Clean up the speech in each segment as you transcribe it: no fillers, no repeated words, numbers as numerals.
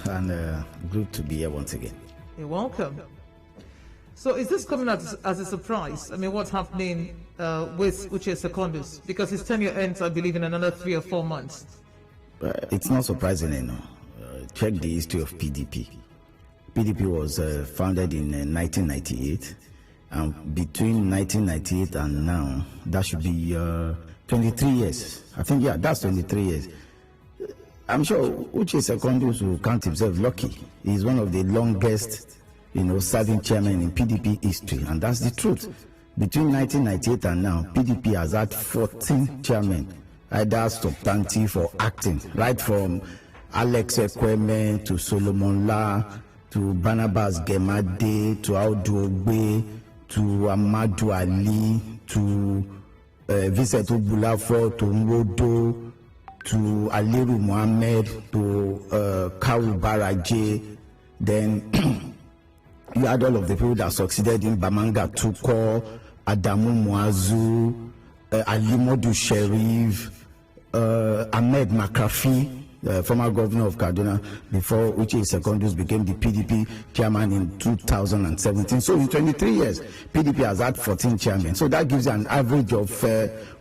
and good to be here once again. You're welcome. So is this coming as a surprise? I mean, what's happening with Uche Secondus? Because his tenure ends, I believe, in another 3 or 4 months. It's not surprising, check the history of PDP. PDP was founded in 1998, and between 1998 and now, that should be 23 years. I think, that's 23 years. I'm sure Uche Secondus will count himself lucky. He's one of the longest, serving chairman in PDP history, and that's the truth. Between 1998 and now, PDP has had 14 chairmen, either substantive or acting, right from Alex Ekweme to Solomon La to Barnabas Gemade to Audu Ogbe to Amadou Ali to Vincent Ogbulafo to Nwodo to Aliru Mohammed to Kawu Baraje. Then you had all of the people that succeeded in Bamanga Tuko, Adamu Muazu, Alimodu Sherif, Ahmed Makrafi, former governor of Kaduna, before Uche Secondus became the PDP chairman in 2017. So in 23 years, PDP has had 14 chairmen. So that gives you an average of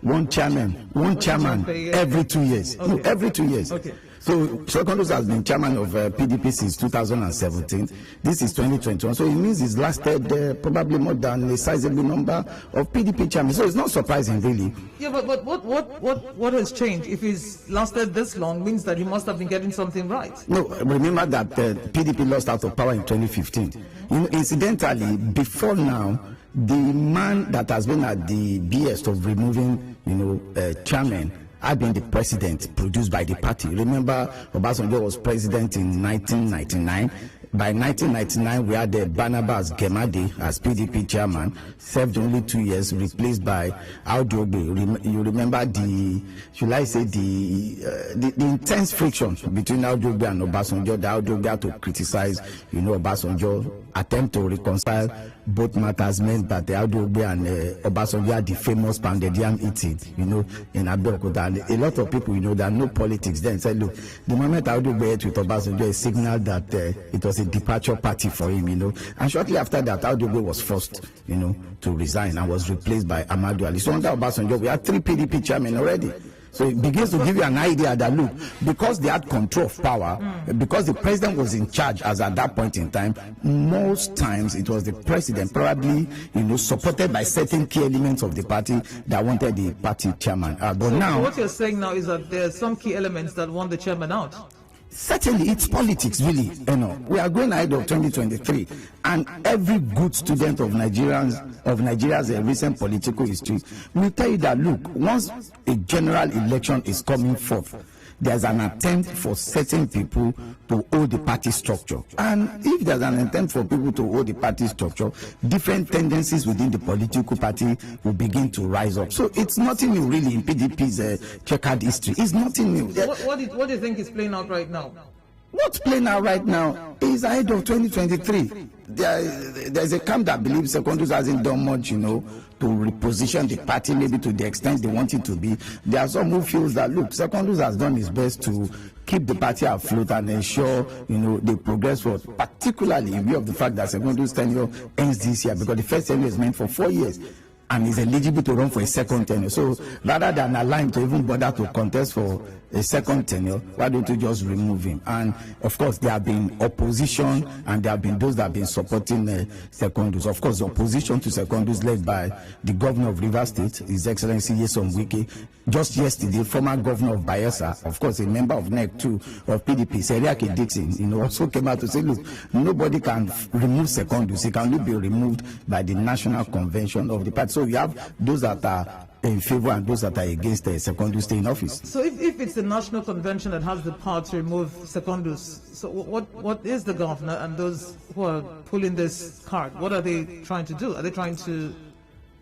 one chairman every 2 years. Okay. No, every 2 years. Okay. So Secondus has been chairman of PDP since 2017. This is 2021. So it means he's lasted probably more than a sizable number of PDP chairmen. So it's not surprising, really. Yeah, but what has changed? If he's lasted this long, means that he must have been getting something right. No, remember that PDP lost out of power in 2015. Incidentally, before now, the man that has been at the behest of removing, chairman, had been the president produced by the party. Remember, Obasanjo was president in 1999. By 1999, we had Barnabas Gemade as PDP chairman, served only 2 years, replaced by Audu Ogbe. You remember the intense friction between Audu Ogbe and Obasanjo. The Audu Ogbe had to criticize, Obasanjo, attempt to reconcile both matters meant that the Audu Ogbe and Obasanjo had the famous pounded yam eating, in Abeokuta. And a lot of people, there are no politics then said, look, the moment Audu Ogbe ate with Obasanjo, it signaled that it was a departure party for him, And shortly after that, Audu Ogbe was forced, to resign and was replaced by Amadou Ali. So under Obasanjo, we had 3 PDP chairmen already. So it begins to give you an idea that, look, because they had control of power, because the president was in charge as at that point in time, most times it was the president, probably, supported by certain key elements of the party that wanted the party chairman. But now, what you're saying now is that there are some key elements that want the chairman out. Certainly, it's politics, really. We are going ahead of 2023, and every good student of Nigeria's recent political history will tell you that, look, once a general election is coming forth, there's an attempt for certain people to hold the party structure. And if there's an attempt for people to hold the party structure, different tendencies within the political party will begin to rise up. So it's nothing new, really, in PDP's checkered history. It's nothing new. What do you think is playing out right now? What's playing out right now is ahead of 2023. There's a camp that believes Secondus hasn't done much, to reposition the party maybe to the extent they want it to be. There are some who feel that, look, Secondus has done his best to keep the party afloat and ensure, they progress forward, particularly in view of the fact that Secondus' tenure ends this year, because the first tenure is meant for 4 years. And is eligible to run for a second tenure. So rather than allow him to even bother to contest for a second tenure, why don't you just remove him? And of course, there have been opposition, and there have been those that have been supporting Secondus. Of course, the opposition to Secondus led by the governor of Rivers State, His Excellency Nyesom Wike. Just yesterday, former governor of Bayelsa, of course, a member of NEC too, of PDP, Seriake Dixon, also came out to say, look, nobody can remove Secondus. He can only be removed by the National Convention of the party. So you have those that are in favor and those that are against Secondus stay in office. So if it's the National Convention that has the power to remove Secondus, so what is the governor and those who are pulling this card? What are they trying to do? Are they trying to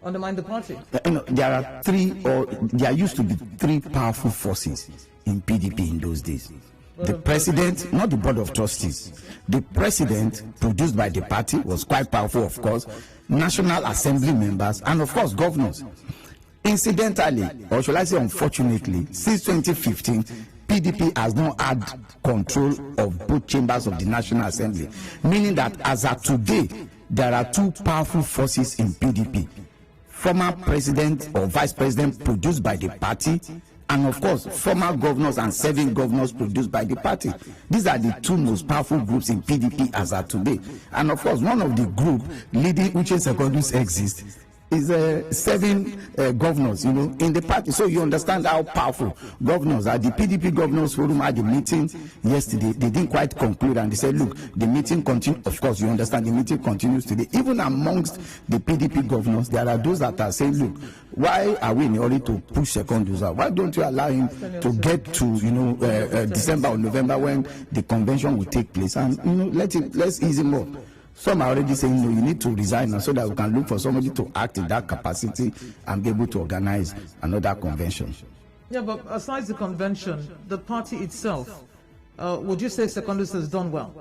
undermine the party? There used to be 3 powerful forces in PDP in those days. The president, not the board of trustees. The president, produced by the party, was quite powerful, of course. National Assembly members, and of course, governors. Incidentally, or shall I say unfortunately, since 2015, PDP has not had control of both chambers of the National Assembly, meaning that as of today, there are two powerful forces in PDP. Former president or vice president produced by the party, and of course, former governors and serving governors produced by the party. These are the two most powerful groups in PDP as of today. And of course, one of the group leading Uche Secondus exists is serving governors, in the party. So you understand how powerful governors are. The PDP governors forum had a meeting yesterday. They didn't quite conclude, and they said, look, the meeting continues. Of course, you understand the meeting continues today. Even amongst the PDP governors, there are those that are saying, look, why are we in a hurry to push Secondus out? Why don't you allow him to get to, December or November when the convention will take place, and, let's ease him up. Some are already saying, no, you need to resign now so that we can look for somebody to act in that capacity and be able to organize another convention. Yeah, but aside the convention, the party itself, would you say Secondus has done well?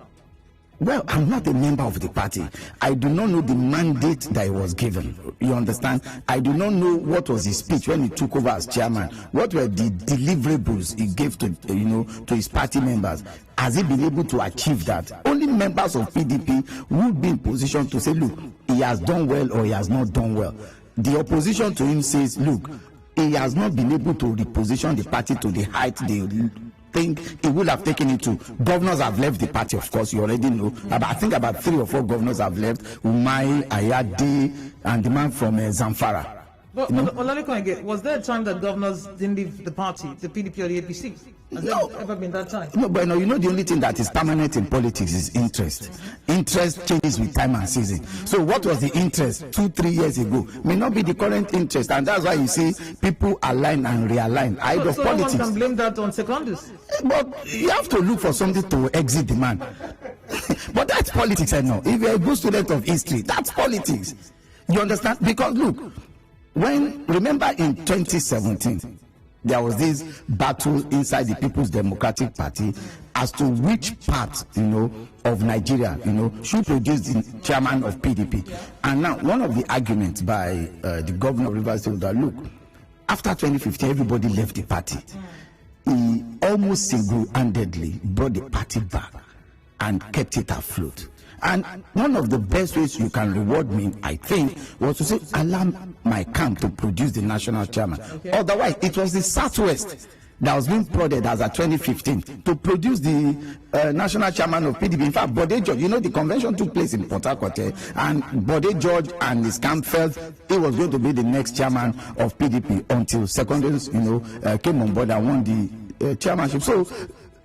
Well, I'm not a member of the party. I do not know the mandate that he was given. You understand? I do not know what was his speech when he took over as chairman. What were the deliverables he gave to, to his party members? Has he been able to achieve that? Only members of PDP would be in position to say, look, he has done well or he has not done well. The opposition to him says, look, he has not been able to reposition the party to the height they think he would have taken it to. Governors have left the party, of course, you already know. I think about 3 or 4 governors have left. Umai, Ayade, and the man from Zamfara. But Olalekan, was there a time that governors didn't leave the party, the PDP or the APC? Has there ever been that time? No, but the only thing that is permanent in politics is interest. Interest changes with time and season. So what was the interest 2-3 years ago may not be the current interest, and that's why you see people align and realign. So politics. One can blame that on Secondus. But you have to look for something to exit the man. But that's politics, I know. If you're a good student of history, that's politics. You understand? Because look, remember in 2017, there was this battle inside the People's Democratic Party as to which part, of Nigeria, should produce the chairman of PDP. And now, one of the arguments by the governor of Rivers State was that, look, after 2015, everybody left the party. He almost single-handedly brought the party back and kept it afloat. And one of the best ways you can reward me, I think, was to say, allow my camp to produce the national chairman. Okay. Otherwise, it was the Southwest that was being prodded as of 2015 to produce the national chairman of PDP. In fact, Bode George, the convention took place in Port Harcourt, and Bode George and his camp felt he was going to be the next chairman of PDP until Secondus, came on board and won the chairmanship. So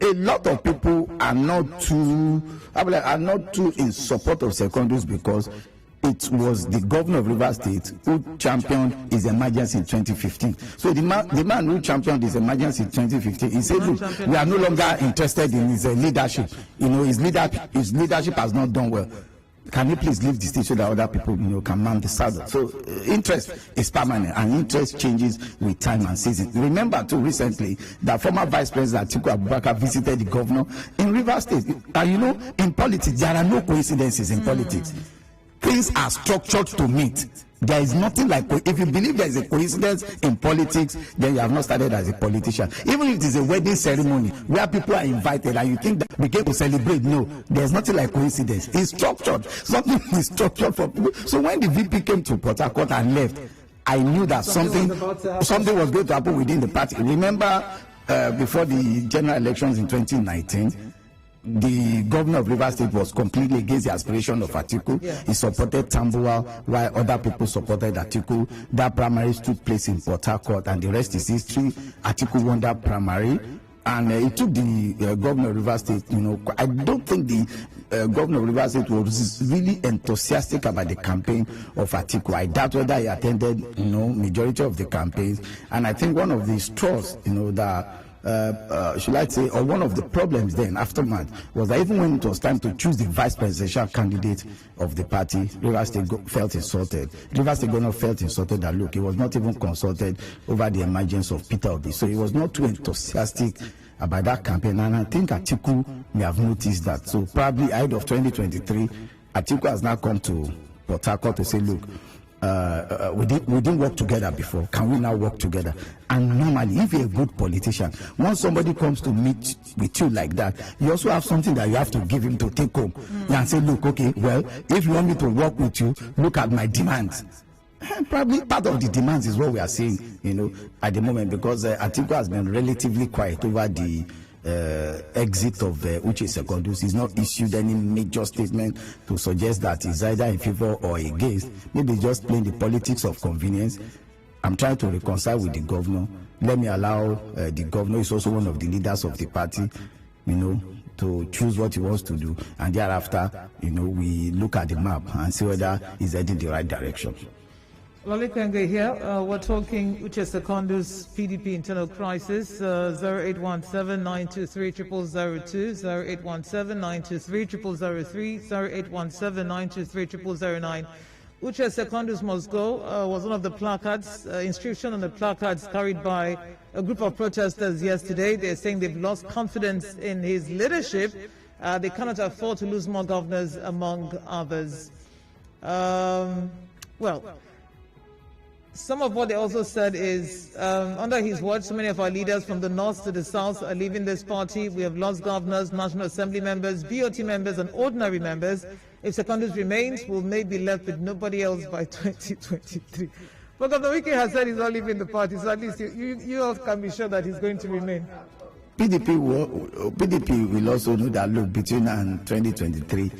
a lot of people are not too in support of Secondus because it was the governor of Rivers State who championed his emergency in 2015. So the man who championed his emergency in 2015, he said, look, we are no longer interested in his leadership. His leadership has not done well. Can you please leave the state so that other people, can man the saddle? So interest is permanent, and interest changes with time and season. Remember too, recently, that former Vice President Atiku Abubakar visited the governor in Rivers State. And in politics, there are no coincidences in politics. Things are structured to meet. There is nothing like, if you believe there is a coincidence in politics, then you have not started as a politician. Even if it is a wedding ceremony where people are invited and you think that we came to celebrate, no, there's nothing like coincidence. It's structured. Something is structured for people. So when the VP came to Port Harcourt and left, I knew that something was going to happen within the party. Remember, before the general elections in 2019, the governor of Rivers State was completely against the aspiration of Atiku. Yeah. He supported Tambuwal while other people supported Atiku. That primary took place in Port Harcourt, and the rest is history. Atiku won that primary, and it took the governor of Rivers State. I don't think the governor of Rivers State was really enthusiastic about the campaign of Atiku. I doubt whether he attended, majority of the campaigns. And I think one of the straws, that should I say, or one of the problems then aftermath was that even when it was time to choose the vice presidential candidate of the party, Rivers State felt insulted. Rivers State governor felt insulted that, look, he was not even consulted over the emergence of Peter Obi. So he was not too enthusiastic about that campaign. And I think Atiku may have noticed that. So probably ahead of 2023, Atiku has now come to Port Harcourt to say, look, we didn't work together before. Can we now work together? And normally, if you're a good politician, once somebody comes to meet with you like that, you also have something that you have to give him to take home. And say, look, okay, well, if you want me to work with you, look at my demands. Probably part of the demands is what we are seeing, at the moment, because Atiku has been relatively quiet over the exit of Uche Secondus. He's not issued any major statement to suggest that he's either in favor or against. Maybe just playing the politics of convenience. I'm trying to reconcile with the governor. Let me allow the governor, is also one of the leaders of the party, to choose what he wants to do, and thereafter, we look at the map and see whether he's heading the right direction. Olalekan here. We're talking Uche Secondus, PDP internal crisis. 0817-923-0002, 0817-923-0003, 0817-923-0009. Uche Secondus must go was one of the placards, inscription on the placards carried by a group of protesters yesterday. They're saying they've lost confidence in his leadership. They cannot afford to lose more governors, among others. Some of what they also said is, under his watch, so many of our leaders from the north to the south are leaving this party. We have lost governors, National Assembly members, BOT members, and ordinary members. If Secondus remains, we may be left with nobody else by 2023. But Governor Wike has said he's not leaving the party, so at least you all can be sure that he's going to remain. PDP will also know that, look, between 2023,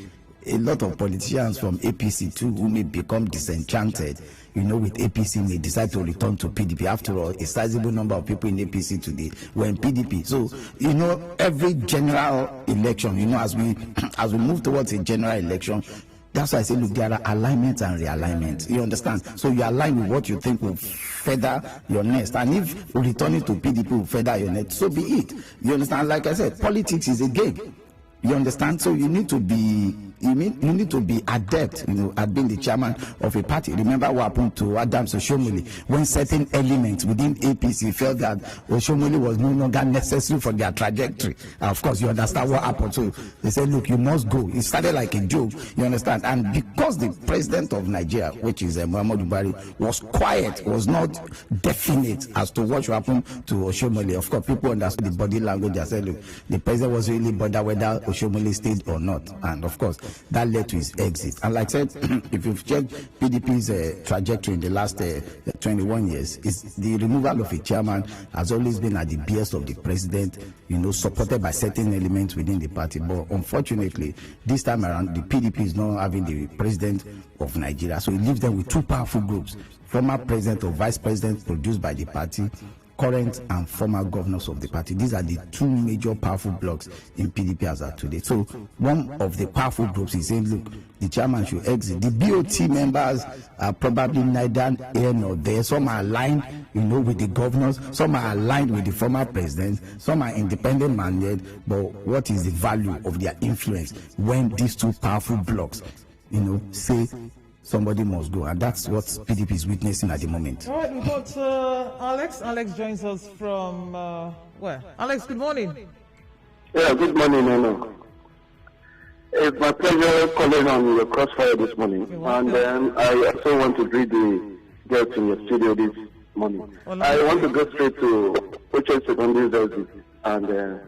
a lot of politicians from APC too who may become disenchanted, with APC may decide to return to PDP. After all, a sizable number of people in APC today were in PDP. So, every general election, as we move towards a general election, that's why I say, look, there are alignments and realignments. You understand? So you align with what you think will feather your nest. And if returning to PDP will feather your nest, so be it. You understand? Like I said, politics is a gig. You understand? So you need to be adept, at being the chairman of a party. Remember what happened to Adams Oshomole when certain elements within APC felt that Oshomole was no longer necessary for their trajectory. Of course, you understand what happened. So they said, look, you must go. It started like a joke, you understand? And because the president of Nigeria, which is Muhammadu Buhari, was quiet, was not definite as to what should happen to Oshomole. Of course, people understood the body language. They said, look, the president was really bothered whether Oshomole stayed or not. And of course, that led to his exit. And like I said, if you've checked PDP's trajectory in the last 21 years, the removal of a chairman has always been at the behest of the president, supported by certain elements within the party. But unfortunately, this time around, the PDP is not having the president of Nigeria. So it leaves them with two powerful groups: former president or vice president produced by the party, current and former governors of the party. These are the two major powerful blocks in PDP as of today. So one of the powerful groups is saying, look, the chairman should exit. The BOT members are probably neither here nor there. Some are aligned, with the governors. Some are aligned with the former president. Some are independent minded. But what is the value of their influence when these two powerful blocks, say somebody must go? And that's what PDP is witnessing at the moment. All right, we've got Alex. Alex joins us from where? Alex, good morning. Yeah, good morning, Nano. It's my pleasure calling on your crossfire this morning. And I also want to greet the girls in your studio this morning. I want to go straight to Uche Secondus. And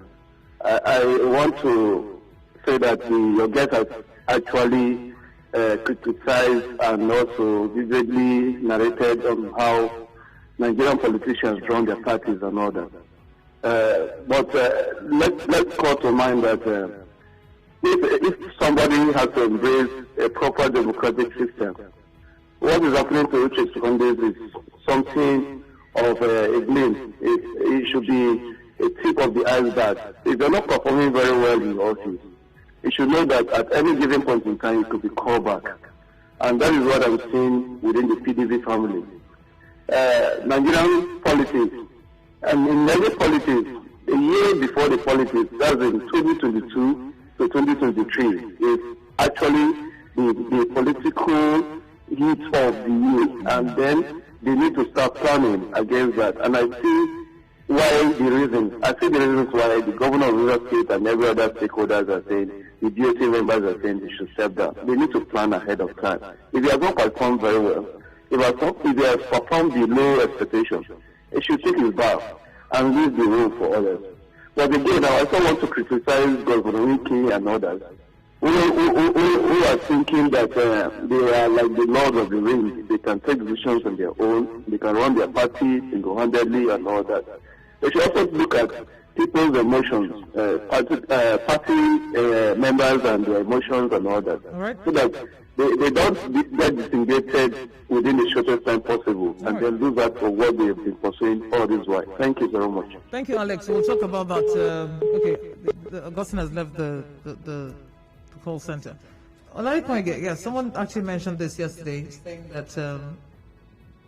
I want to say that your guest has actually criticized and also vividly narrated on how Nigerian politicians run their parties and all that. But let's call to mind that if somebody has to embrace a proper democratic system, what is happening to Uche Secondus is something of a glimpse. It should be a tip of the iceberg. If you're not performing very well in office, you should know that at any given point in time, it could be called back. And that is what I'm seeing within the PDP family. Nigerian politics, and in many politics, a year before the politics, that's in 2022 to 2023, is actually the political heat of the year. And then they need to start planning against that. And I see the reasons why the governor of River State and every other stakeholders are saying, the DOT members are saying they should step down. They need to plan ahead of time. If you have not performed very well, If he has performed below expectation, he should take his bow and leave the room for others. But again, I also want to criticize Governor Uche and others who are thinking that they are like the Lord of the Rings. They can take decisions on their own. They can run their party single-handedly and all that. They should also look at people's emotions, party members and their emotions and all that. All right. So that they don't get disengaged within the shortest time possible, and then lose out for what they have been pursuing all this while. Thank you very much. Thank you, Alex. We'll talk about that. Augustine has left the call center. Olalekan, someone actually mentioned this yesterday, saying that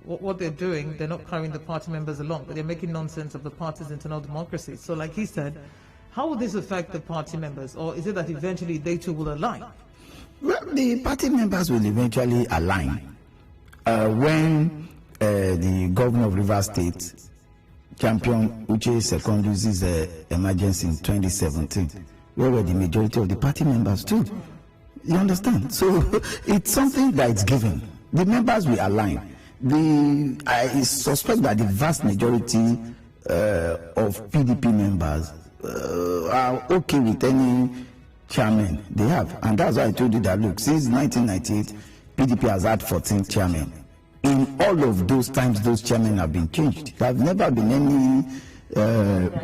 what they're doing, they're not carrying the party members along, but they're making nonsense of the party's internal democracy. So like he said, how will this affect the party members? Or is it that eventually they too will align? Well, the party members will eventually align when the governor of Rivers State championed Uche Secondus' emergency in 2017, where were the majority of the party members too. You understand? So it's something that is given. The members will align. I suspect that the vast majority of PDP members are okay with any chairman they have, and that's why I told you that, look, since 1998 PDP has had 14 chairmen. In all of those times those chairmen have been changed. There have never been any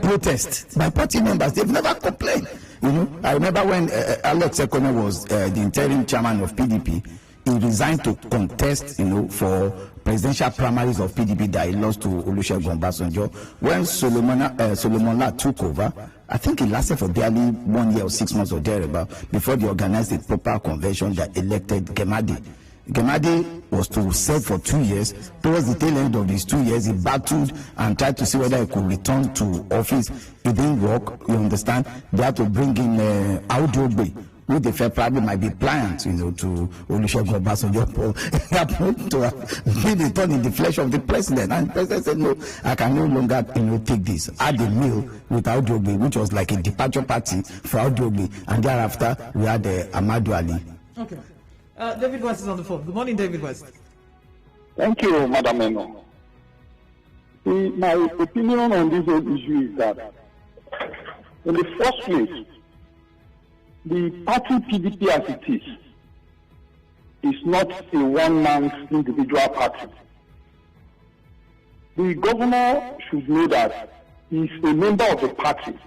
protest by party members. They've never complained. You know, I remember when Alex Secondus was the interim chairman of PDP, he resigned to contest, for presidential primaries of PDP that he lost to Olusegun Obasanjo. When Solomon took over, I think it lasted for barely 1 year or 6 months or thereabout before they organized a proper convention that elected Gemadi. Gemadi was to serve for 2 years. Towards the tail end of these 2 years, he battled and tried to see whether he could return to office. It didn't work, you understand. They had to bring in Audiogbe, who they felt probably might be pliant, to Olusegun Obasanjo. He happened to be the thorn in the flesh of the president. And the president said, no, I can no longer, take this. Had a meal with Audiogbe, which was like a departure party for Audiogbe. And thereafter, we had Amadou Ali. Okay. David West is on the phone. Good morning, David West. Thank you, Madam Eno. My opinion on this whole issue is that, in the first place, the party PDP as it is not a one-man individual party. The governor should know that he is a member of the party.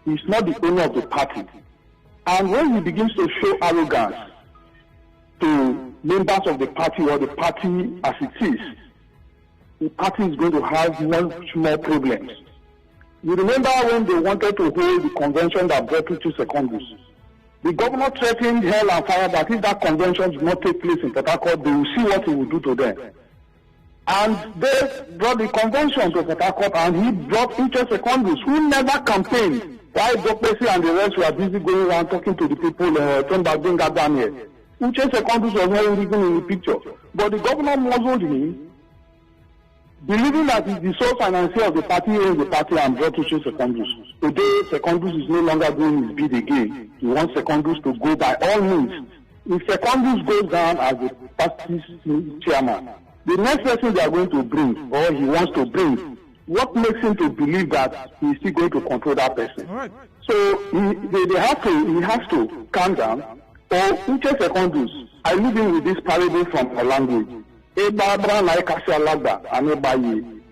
He is not the owner of the party. And when he begins to show arrogance to members of the party or the party as it is, the party is going to have much more problems. You remember when they wanted to hold the convention that brought Uche Secondus? The governor threatened hell and fire that if that convention does not take place in Port Harcourt, they will see what he will do to them. And they brought the convention to Port Harcourt, and he brought Uche Secondus, who never campaigned, while Dr. and the rest were busy going around talking to the people, turn back, bring that down here. Uche Secondus was not even in the picture. But the governor muzzled him, believing that he's the sole financier of the party, owns the party, and brought Uche Secondus. Today, Secondus is no longer doing his bid again. He wants Secondus to go by all means. If Secondus goes down as the party's chairman, the next person they are going to bring, or he wants to bring, what makes him to believe that he's still going to control that person? All right. So he has to calm down. Or Uche Secondus, I live in with this parable from a language.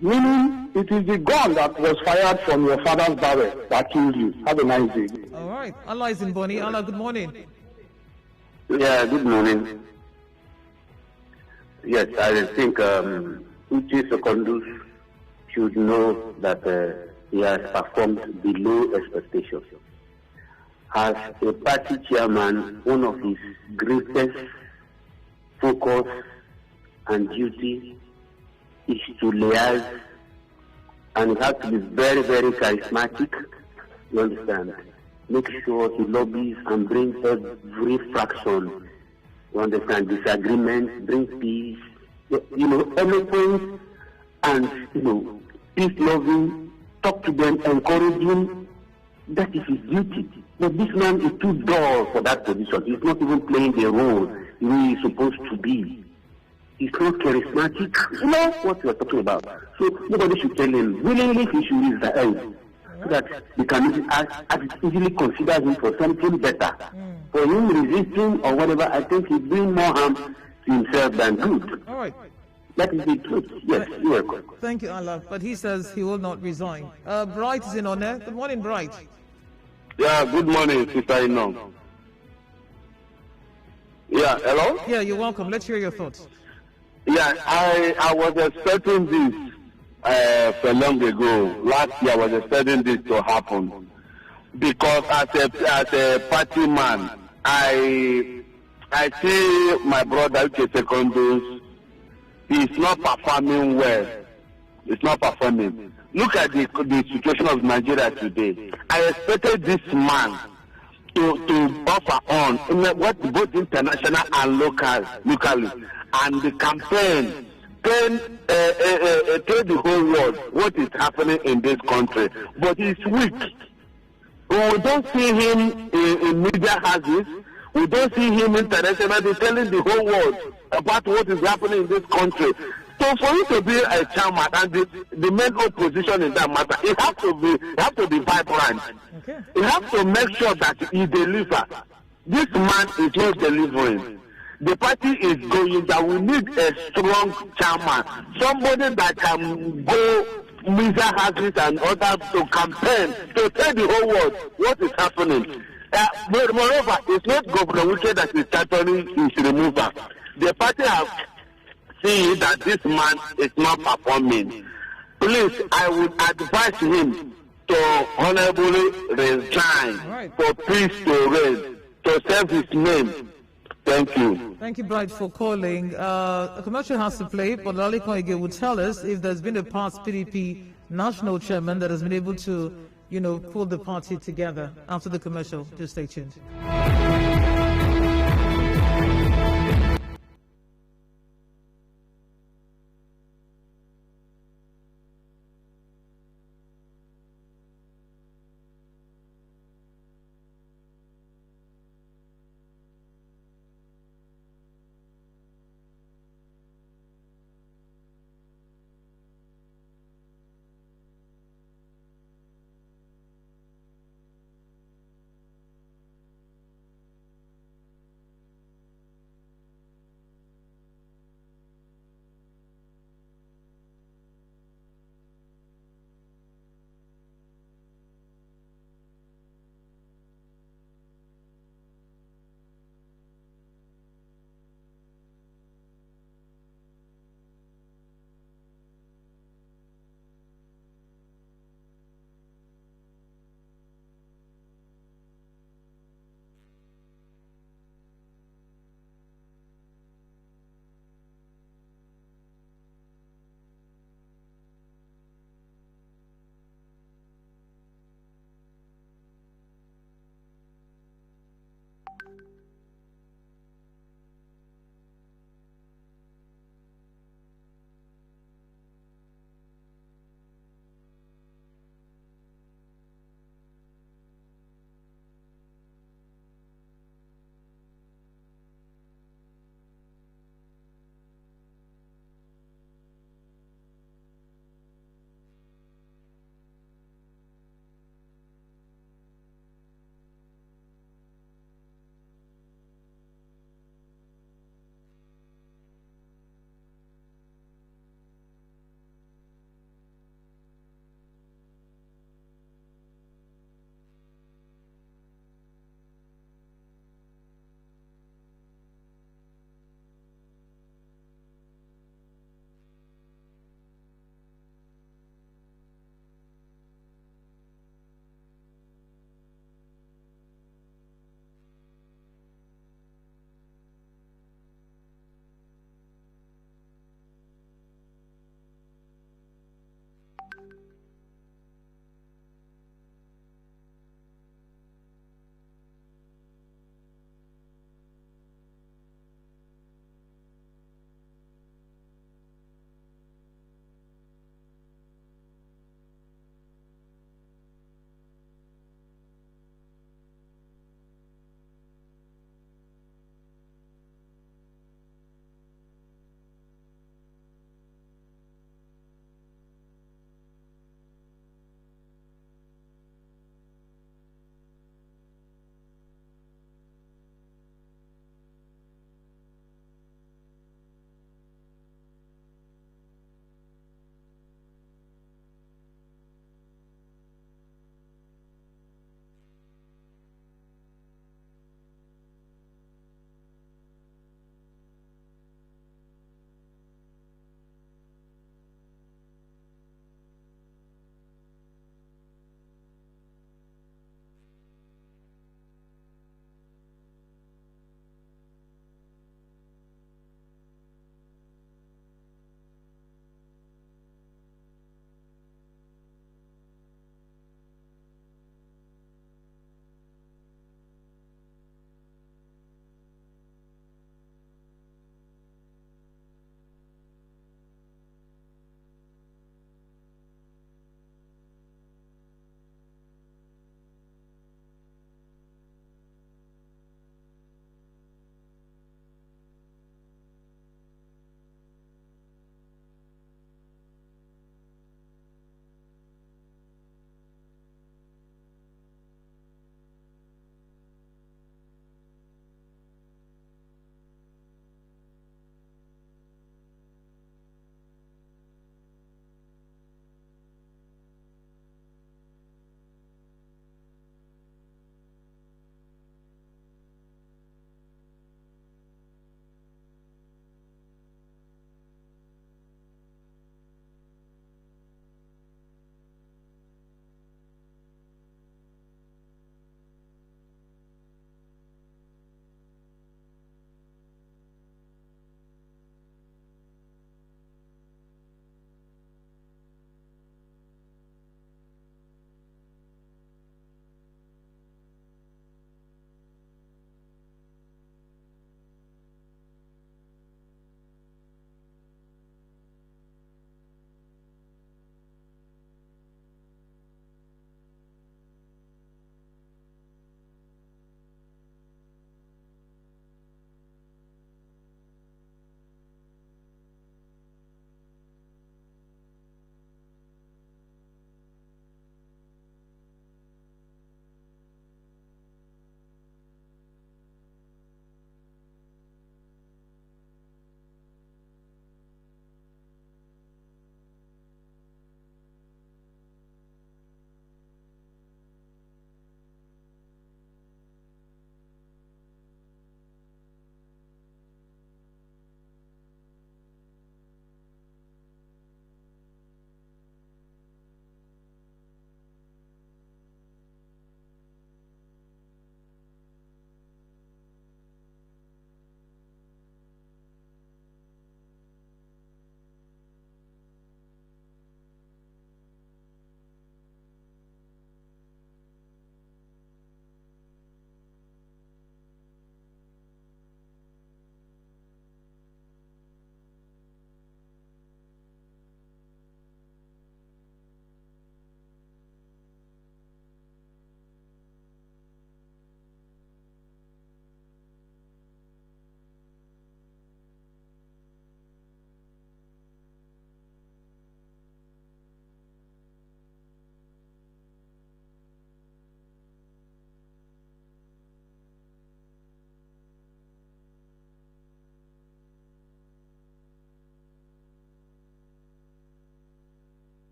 Meaning, it is the gun that was fired from your father's barrel that killed you. Have a nice day. All right. Allah is in Bonnie. Allah, good morning. Yeah, good morning. Yes, I think Uche Secondus should know that he has performed below expectations. As a party chairman, one of his greatest focus and duty is to liaise, and he has to be very, very charismatic. You understand? Make sure he lobbies and brings every fraction. You understand? Disagreement, bring peace. Eloquence and peace loving. Talk to them, encouraging. That is his duty. But this man is too dull for that position. He's not even playing the role he is supposed to be. He's not charismatic. You know what we are talking about. So nobody should tell him. Willingly he should resign. So that they can easily consider him for something better. For him resisting or whatever, I think he's doing more harm to himself than good. All right. That is the truth. Yes, you are correct. Thank you, Allah. But he says he will not resign. Bright is in on air. Good morning, Bright. Yeah, good morning, Sister Ino. Yeah, hello? Yeah, you're welcome. Let's hear your thoughts. Yeah, I was expecting this for long ago. Last year I was expecting this to happen. Because as a party man, I see my brother Uche Secondus, he's not performing well. He's not performing. Look at the situation of Nigeria today. I expected this man to offer on what both international and locally, and the campaign tell the whole world what is happening in this country. But he's weak. We don't see him in media houses. We don't see him internationally telling the whole world about what is happening in this country. So for you to be a chairman and the main opposition in that matter, it has to be vibrant. Okay. You have to make sure that he delivers. This man is not delivering. The party is going that we need a strong chairman, somebody that can go media houses and others to campaign, to tell the whole world what is happening. But moreover, it's not Governor Uche that is championing his removal. The party have seen that this man is not performing. Please, I would advise him to honorably resign for peace to reign, to serve his name. Thank you. Thank you, Bright, for calling. A commercial has to play, but Olalekan will tell us if there's been a past PDP national chairman that has been able to, pull the party together. After the commercial, just stay tuned.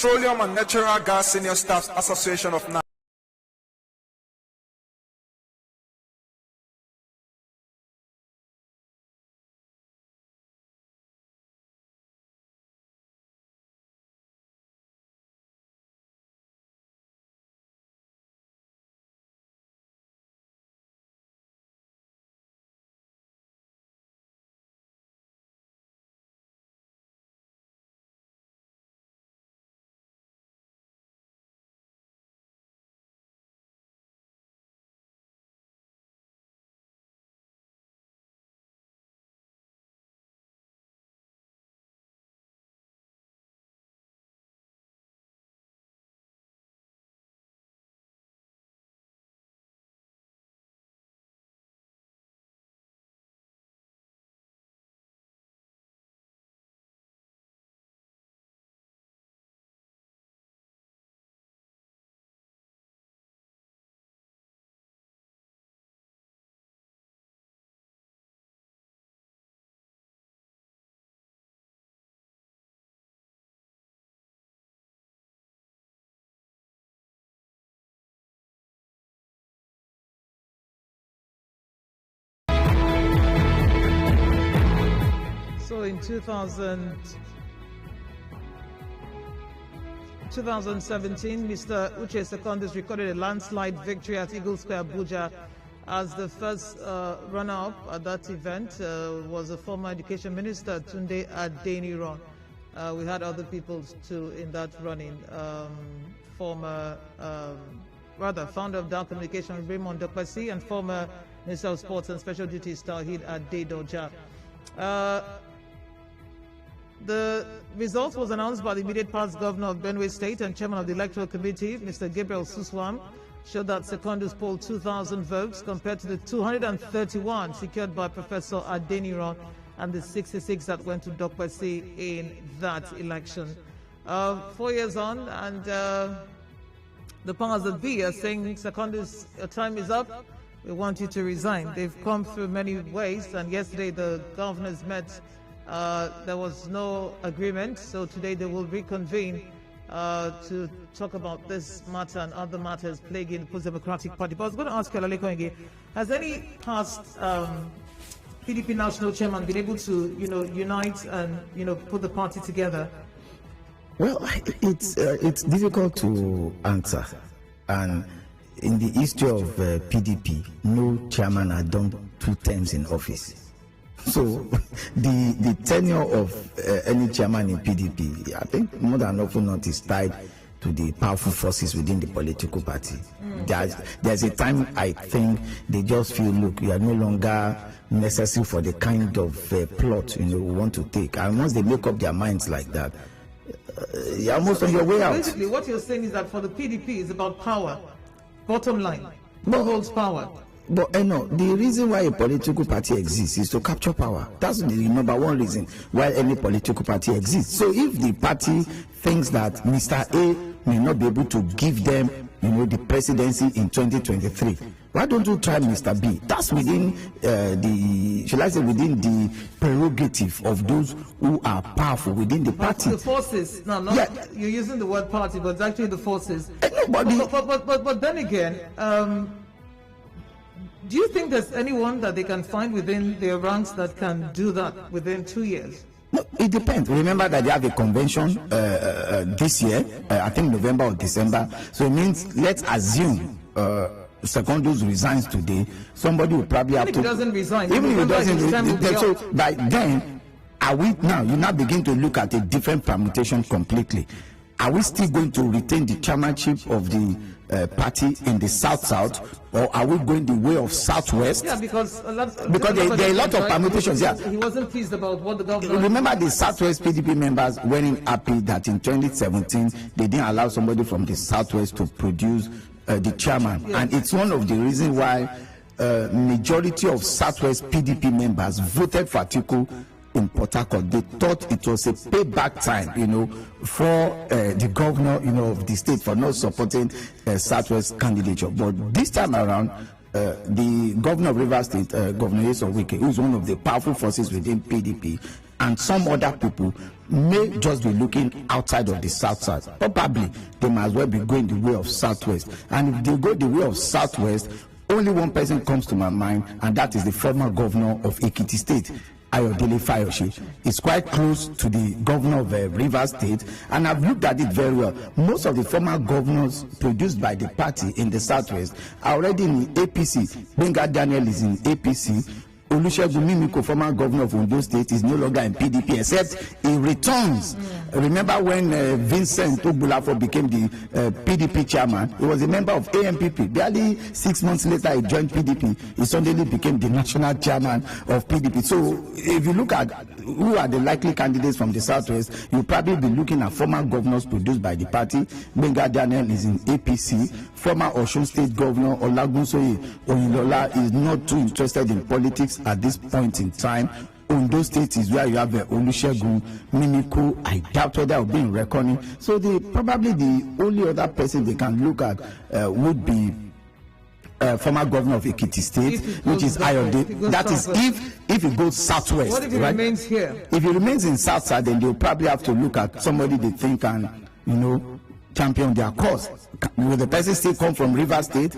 Petroleum and Natural Gas Senior Staffs Association of Nigeria. So in 2017, Mr. Uche Secondus recorded a landslide victory at Eagle Square, Abuja. As the first runner-up at that event was a former education minister, Tunde Adeniran. We had other people too in that running. Founder of Dow Communication, Raymond Dokpesi, and former Minister of Sports and Special Duties, Tawhid Adedoja. The result was announced by the immediate past governor of Benue State and chairman of the Electoral Committee, Mr. Gabriel Suswam, showed that Secondus polled 2,000 votes compared to the 231 secured by Professor Adeniran and the 66 that went to Dokpesi in that election. 4 years on, and the powers that be are saying, Secondus, your time is up. We want you to resign. They've come through many ways, and yesterday the governors met. There was no agreement, so today they will reconvene to talk about this matter and other matters plaguing the Post-Democratic Party. But I was going to ask you, Olalekan, has any past PDP national chairman been able to, unite and, put the party together? Well, it's difficult to answer, and in the history of PDP, no chairman had done 2 terms in office. So the tenure of any chairman in PDP, I think more than often not, is tied to the powerful forces within the political party. There's a time I think they just feel, look, you are no longer necessary for the kind of plot we want to take. And once they make up their minds like that, you're almost on your way out. Basically, what you're saying is that for the PDP, it's about power. Bottom line, who holds power? But the reason why a political party exists is to capture power. That's the number one reason why any political party exists. So if the party thinks that Mr. A may not be able to give them, the presidency in 2023, why don't you try Mr. B? That's within within the prerogative of those who are powerful within the party. The forces. No, you're using the word party, but it's actually the forces. But then again, do you think there's anyone that they can find within their ranks that can do that within 2 years? No, it depends. Remember that they have a convention this year, I think November or December. So it means, let's assume Secondus resigns today. Somebody will probably have to. If he doesn't resign, even if he doesn't, so by then, are we now? You now begin to look at a different permutation completely. Are we still going to retain the chairmanship of the party in the South, or are we going the way of Southwest? Yeah, because there are a lot of permutations. Yeah, he wasn't pleased about what the government. Remember, the Southwest PDP members weren't happy that in 2017 they didn't allow somebody from the Southwest to produce the chairman, and it's one of the reasons why majority of Southwest PDP members voted for Atiku in Port Harcourt. They thought it was a payback time, for the governor, of the state for not supporting Southwest candidature. But this time around, the governor of Rivers State, Governor Wike, who is one of the powerful forces within PDP, and some other people may just be looking outside of the south. Probably they might as well be going the way of southwest. And if they go the way of southwest, only one person comes to my mind, and that is the former governor of Ekiti State, Ayodele Fayose. It's quite close to the governor of Rivers State, and I've looked at it very well. Most of the former governors produced by the party in the southwest are already in the APC. Benga Daniel is in APC. Olusegun Mimiko, former governor of Ondo State, is no longer in PDP, except he returns. Remember when Vincent Ogbulafo became the PDP chairman? He was a member of AMPP. Barely 6 months later, he joined PDP. He suddenly became the national chairman of PDP. So if you look at who are the likely candidates from the southwest, you'll probably be looking at former governors produced by the party. Benga Daniel is in APC. Former Osun State Governor Olagunsoye Oyinlola is not too interested in politics at this point in time. Ondo State is where you have Olusegun Mimiko. I doubt whether will be in reckoning. So probably the only other person they can look at would be former governor of Ekiti State, which is Ayode. That is if it goes southwest. What if he remains here? If he remains in south side, then they'll probably have to look at somebody they think can, champion their cause. Will the person still come from River State?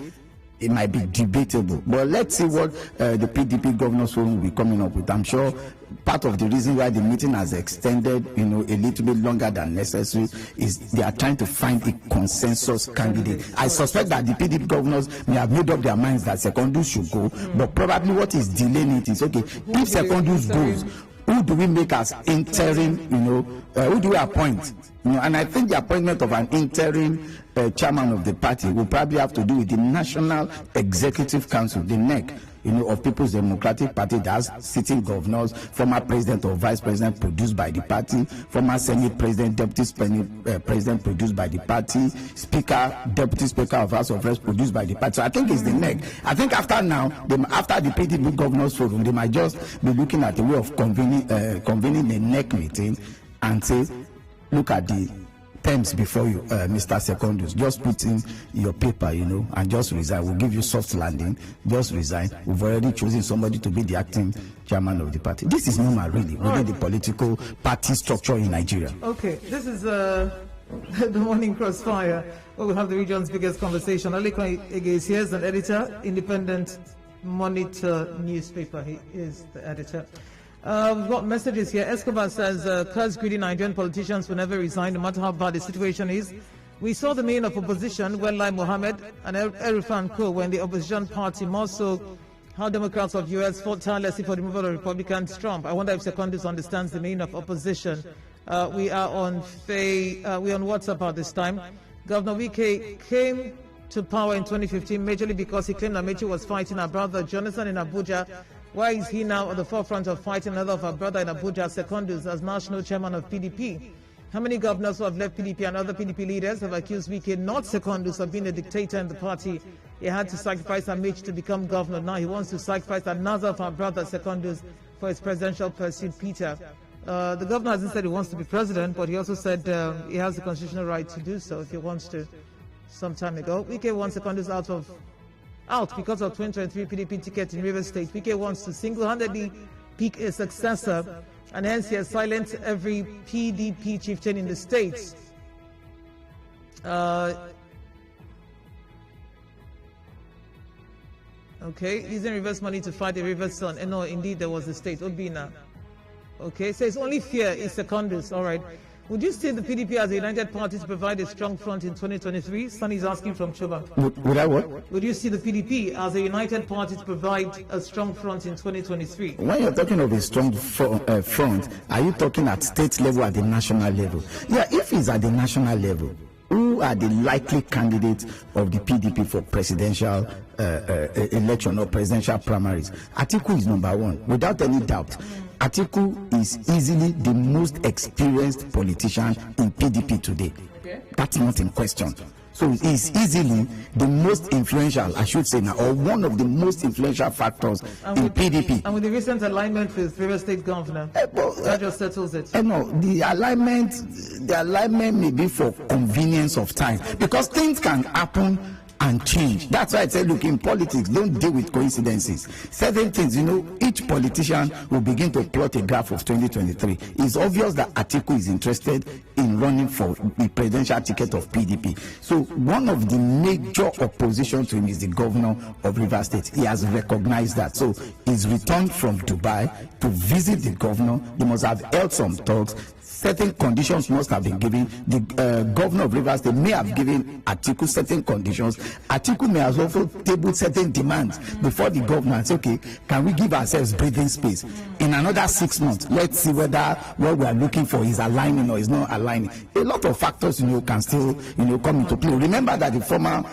It might be debatable, but let's see what the PDP Governors Forum will be coming up with. I'm sure part of the reason why the meeting has extended, a little bit longer than necessary is they are trying to find a consensus candidate. I suspect that the PDP governors may have made up their minds that Secondus should go, but probably what is delaying it is, okay, if Secondus goes, who do we make as interim, who do we appoint? And I think the appointment of an interim chairman of the party will probably have to do with the National Executive Council, the NEC, of People's Democratic Party, that's sitting governors, former president or vice president produced by the party, former Senate president, deputy president produced by the party, speaker, deputy speaker of House of Reps produced by the party. So I think it's the NEC. I think after the PDP Governors Forum, they might just be looking at a way of convening a NEC meeting and say, look at the terms before you, Mr. Secondus. Just put in your paper, and just resign. We'll give you soft landing. Just resign. We've already chosen somebody to be the acting chairman of the party. This is normal, really, within the political party structure in Nigeria. Okay, this is the Morning Crossfire, where we have the region's biggest conversation. Olalekan is here as an editor, Independent Monitor newspaper. He is the editor. We've got messages here. Escobar says, curse greedy Nigerian politicians will never resign, no matter how bad the situation is. We saw the main of opposition, Lai Mohammed and Erifan Ko, when the opposition party, more so how Democrats of U.S. fought tirelessly for the removal of Republicans Trump. I wonder if Secondus understands the meaning of opposition. We are on WhatsApp at this time. Governor Wike came to power in 2015 majorly because he claimed that Mechi was fighting our brother Jonathan in Abuja. Why is he now at the forefront of fighting another of our brother in Abuja, Secondus, as national chairman of PDP? How many governors who have left PDP and other PDP leaders have accused Wike, not Secondus, of being a dictator in the party? He had to sacrifice Amici to become governor. Now he wants to sacrifice another of our brother, Secondus, for his presidential pursuit, Peter. The governor hasn't said he wants to be president, but he also said he has the constitutional right to do so if he wants to some time ago. Wike wants Secondus out because of 2023 PDP ticket in Rivers State. Wike wants to single-handedly pick a successor, and hence he has silenced every PDP chieftain in the states. Okay, using reverse money to fight the Rivers Sun. And no, indeed there was a state, Obina. Okay, says only fear is Secondus. All right. Would you see the PDP as a united party to provide a strong front in 2023? Sunny is asking from Choba. Would I what? Would you see the PDP as a united party to provide a strong front in 2023? When you're talking of a strong front, are you talking at state level, at the national level? Yeah, if it's at the national level, who are the likely candidates of the PDP for presidential election or presidential primaries? Atiku is number one, without any doubt. Atiku is easily the most experienced politician in PDP today. Okay. That's not in question. So he's easily the most influential, I should say now, or one of the most influential factors in PDP. And with the recent alignment with Rivers State Governor, that just settles it. No, the alignment may be for convenience of time, because things can happen and change. That's why I said, look, in politics, don't deal with coincidences. Certain things, each politician will begin to plot a graph of 2023. It's obvious that Atiku is interested in running for the presidential ticket of PDP. So one of the major opposition to him is the governor of Rivers State. He has recognized that. So he's returned from Dubai to visit the governor. They must have held some talks. Certain conditions must have been given. The governor of Rivers State may have given Atiku certain conditions. Atiku may have also tabled certain demands before the governor and say, okay, can we give ourselves breathing space? In another 6 months, let's see whether what we are looking for is aligning or is not aligning. A lot of factors, can still, come into play. Remember that the former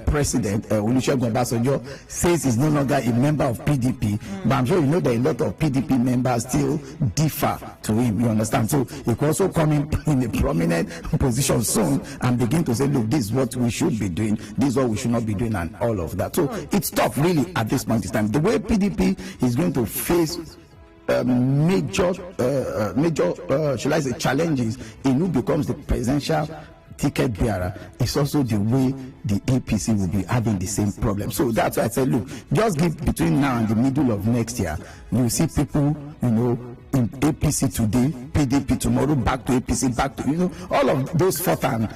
president, Olusegun Obasanjo, says he's no longer a member of PDP, but I'm sure you know that a lot of PDP members still differ to him. You understand? So he could also come in a prominent position soon and begin to say, look, this is what we should be doing, this is what we should not be doing, and all of that. So it's tough, really, at this point in time. The way PDP is going to face major, shall I say, challenges in who becomes the presidential ticket bearer is also the way the APC will be having the same problem. So that's why I said, look, just give between now and the middle of next year, you see people, in APC today, PDP tomorrow, back to APC, back to, all of those fourth and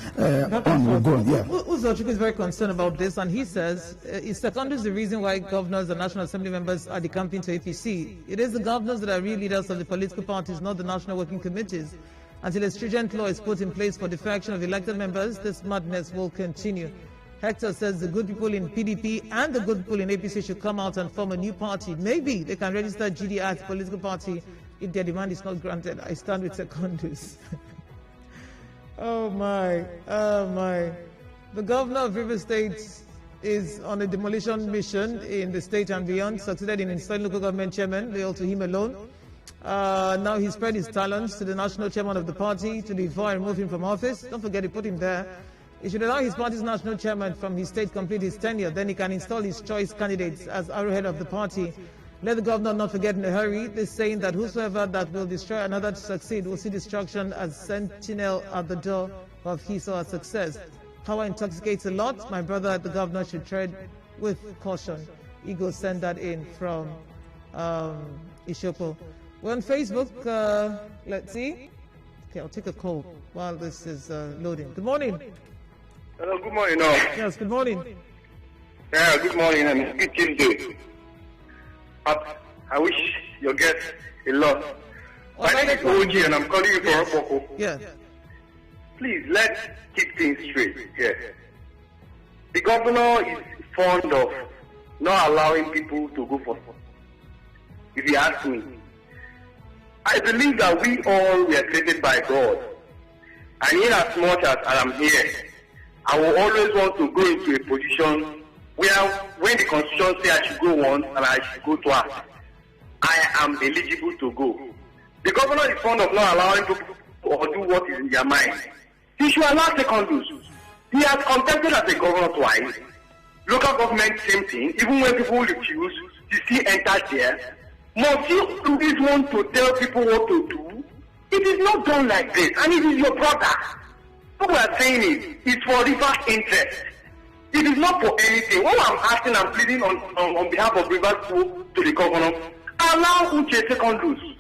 on will go on. Yeah. Uche is very concerned about this, and he says, is Secondus the reason why governors and National Assembly members are decamping to APC? It is the governors that are real leaders of the political parties, not the national working committees. Until a stringent law is put in place for the faction of elected members, this madness will continue. Hector says the good people in PDP and the good people in APC should come out and form a new party. Maybe they can register GDI as a political party if their demand is not granted. I stand with Secondus. Oh my. The governor of Rivers State is on a demolition mission in the state and beyond, succeeded in installing local government chairman, loyal to him alone. Now he spread his talents to the national chairman of the party to before I remove him from office. Don't forget, he put him there. He should allow his party's national chairman from his state complete his tenure. Then he can install his choice candidates as arrowhead of the party. Let the governor not forget in a hurry this saying that whosoever that will destroy another to succeed will see destruction as sentinel at the door of his or her success. Power intoxicates a lot. My brother, the governor, should tread with caution. Ego send that in from Ishopo. We're on Facebook. Let's see. Okay, I'll take a call while this is loading. Good morning. Hello, good morning. Yes, good morning. Yeah, good morning and good Tuesday. I wish your guest a lot. My name is Oji and I'm calling you from Opoko. Yeah. Please, let's keep things straight here. The governor is fond of not allowing people to go for. If you ask me, I believe that we all were created by God. And in as much as I am here, I will always want to go into a position where when the constitution says I should go once and I should go twice, I am eligible to go. The governor is fond of not allowing people to do what is in their mind. He should allow Secondus. He has contested as a governor twice. Local government, same thing. Even when people refuse, he still enters there. Must you always want to tell people what to do? It is not done like this, and it is your brother. What we are saying is, it's for Rivers' interest. It is not for anything. What I'm asking and pleading on behalf of Rivers to the governor, allow Uche Secondus.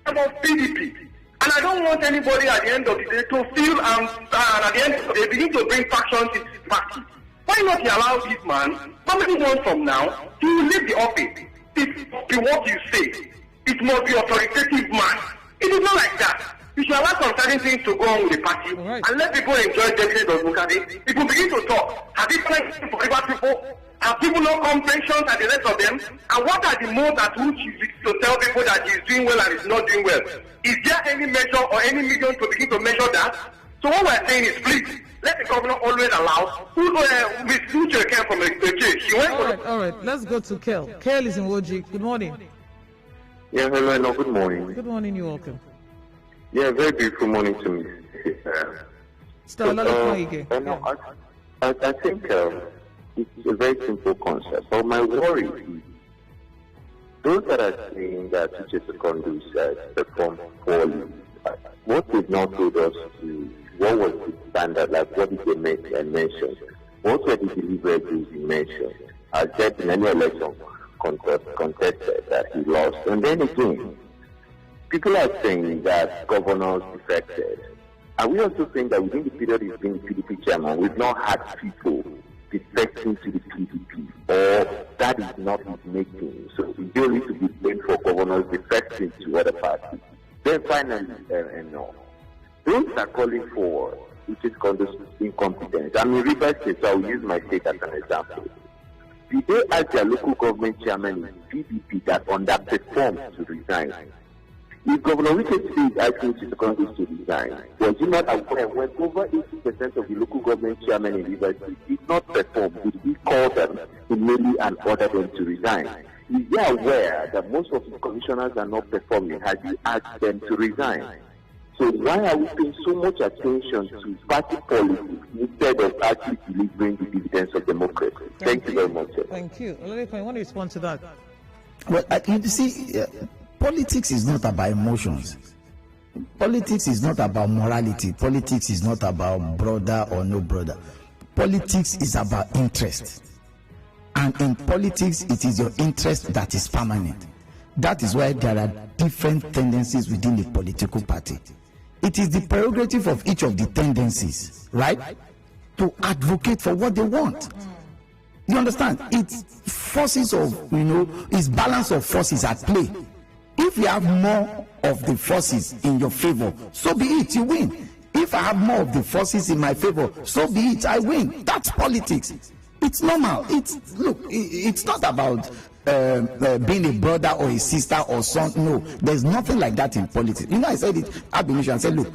I'm of PDP. And I don't want anybody at the end of the day to feel and at the end of the day begin to bring factions into the party. Why not allow this man, how many months from now, he will leave the office? It must be what you say. It must be authoritative man. It is not like that. You should allow some certain things to go on with the party and let people enjoy dividends of Bukade. People begin to talk. Have you planned for river people? Have people not come pensions and the rest of them? And what are the modes at which you to tell people that he is doing well and is not doing well? Is there any measure or any medium to begin to measure that? So what we're saying is, please, let the governor always allow Ms. Uche came from a she went all right. Let's go to Kel. Kel is in Woji. Good morning. Yeah, hello, good morning. Good morning, you're welcome. Yeah, very beautiful morning to me. I think it's a very simple concept, but my worry is those that are saying that Uche Secondus performed poorly, what they've not told us is what was the standard, like what did they mention? What were the deliverables he mentioned? I said in any election contested that he lost. And then again, people are saying that governors defected. And we also think that within the period he's been PDP chairman, we've not had people defecting to the PDP, or that is not his making. So we don't need to be blamed for governors defecting to other parties. Then finally, those are calling for Uche Secondus incompetence. I mean, Rivers State, so I'll use my state as an example. Did they ask their local government chairman in PDP that underperformed to resign? If Governor Uche State asked Uche Secondus to resign, was he not aware when over 80% of the local government chairman in Rivers State did not perform? Did he call them immediately and order them to resign? Is he aware that most of the commissioners are not performing? Has he asked them to resign? So why are we paying so much attention to party politics instead of actually delivering the dividends of democracy? Thank you very much, sir. Thank you. Olalekan, I want to respond to that. Well, you see, politics is not about emotions. Politics is not about morality. Politics is not about brother or no brother. Politics is about interest. And in politics, it is your interest that is permanent. That is why there are different tendencies within the political party. It is the prerogative of each of the tendencies, right, to advocate for what they want. You understand? It's forces of, it's balance of forces at play. If you have more of the forces in your favor, so be it, you win. If I have more of the forces in my favor, so be it, I win. That's politics. It's normal. It's not about being a brother or a sister or son. No, there's nothing like that in politics. I said it at the mission. I said, look,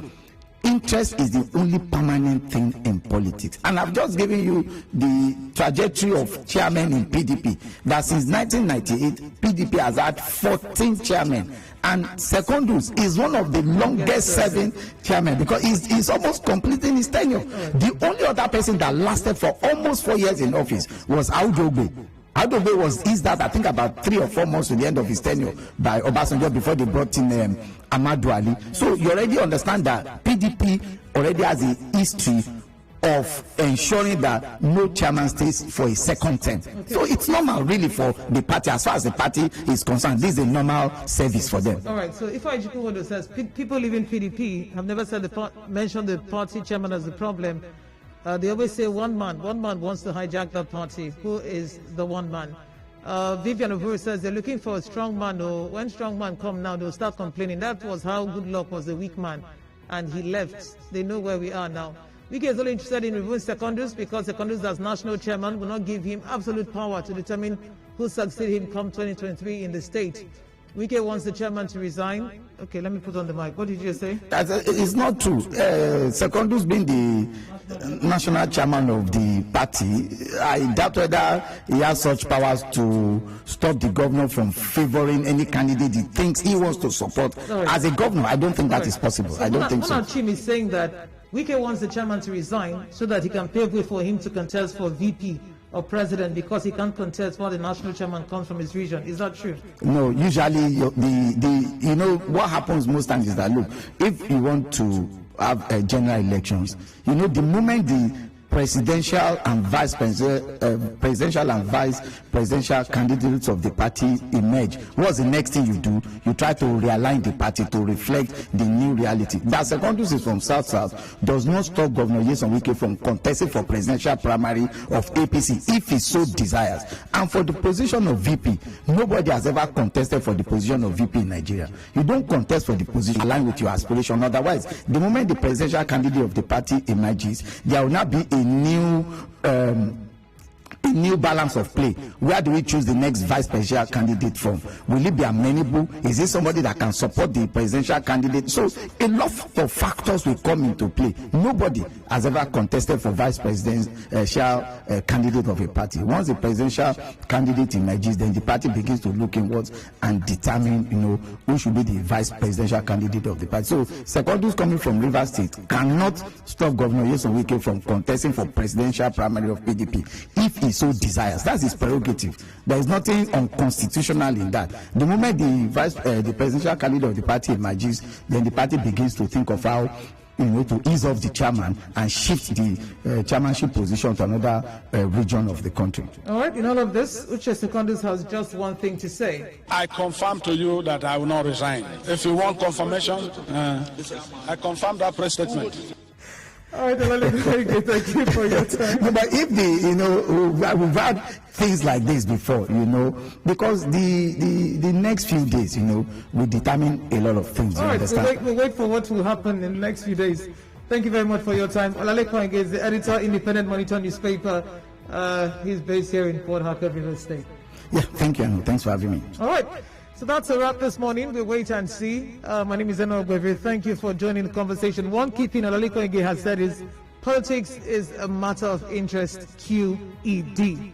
interest is the only permanent thing in politics. And I've just given you the trajectory of chairmen in PDP, that since 1998, PDP has had 14 chairmen. And Secondus is one of the longest serving chairmen because he's almost completing his tenure. The only other person that lasted for almost 4 years in office was Ogbe. Ogbe was that I think about 3 or 4 months to the end of his tenure by Obasanjo before they brought in Amadou Ali. So you already understand that PDP already has a history of ensuring that no chairman stays for a second term. Okay. So it's normal really for the party, as far as the party is concerned. This is a normal service for them. All right, so if I Secondus says people leaving PDP have never mentioned the party chairman as the problem. They always say one man wants to hijack that party. Who is the one man? Vivian Ovuru says they're looking for a strong man. When strong man come now, they'll start complaining. That was how Goodluck was a weak man, and he left. They know where we are now. Uche is only interested in removing Secondus because Secondus as national chairman will not give him absolute power to determine who succeed him come 2023 in the state. Uche wants the chairman to resign. Okay, let me put on the mic. What did you say? It's not true. Secondus being the national chairman of the party, I doubt whether he has such powers to stop the governor from favoring any candidate he thinks he wants to support. Sorry. As a governor, I don't think that is possible. So I don't think so. Chim is saying that Uche wants the chairman to resign so that he can pave way for him to contest for VP or president because he can't contest while the national chairman comes from his region. Is that true? No, usually what happens most times is that, look, if you want to have general elections, the moment the presidential and vice presidential candidates of the party emerge, what's the next thing you do? You try to realign the party to reflect the new reality. That Secondus is from South does not stop Governor Nyesom Wike from contesting for presidential primary of APC if he so desires. And for the position of VP, nobody has ever contested for the position of VP in Nigeria. You don't contest for the position aligned with your aspiration. Otherwise, the moment the presidential candidate of the party emerges, there will not be a new balance of play. Where do we choose the next vice presidential candidate from? Will it be amenable? Is it somebody that can support the presidential candidate? So a lot of factors will come into play. Nobody has ever contested for vice presidential candidate of a party. Once the presidential candidate emerges, then the party begins to look inwards and determine, who should be the vice presidential candidate of the party. So Secondus coming from Rivers State cannot stop Governor Nyesom Wike from contesting for presidential primary of PDP if he so desires. That's his prerogative. There is nothing unconstitutional in that. The moment the presidential candidate of the party emerges, then the party begins to think of how to ease off the chairman and shift the chairmanship position to another region of the country. All right, in all of this, Uche Secondus has just one thing to say. I confirm to you that I will not resign. If you want confirmation, I confirm that press statement. All right, Olalekan, thank you for your time. No, but if we've had things like this before, because the next few days, will determine a lot of things. All right, we'll wait for what will happen in the next few days. Thank you very much for your time. Olalekan is the editor, Independent Monitor newspaper. He's based here in Port Harcourt, River State. Yeah, thank you. Thanks for having me. All right. So that's a wrap this morning. We'll wait and see. My name is Ogbevire. Thank you for joining the conversation. One key thing Olalekan has said is politics is a matter of interest, QED.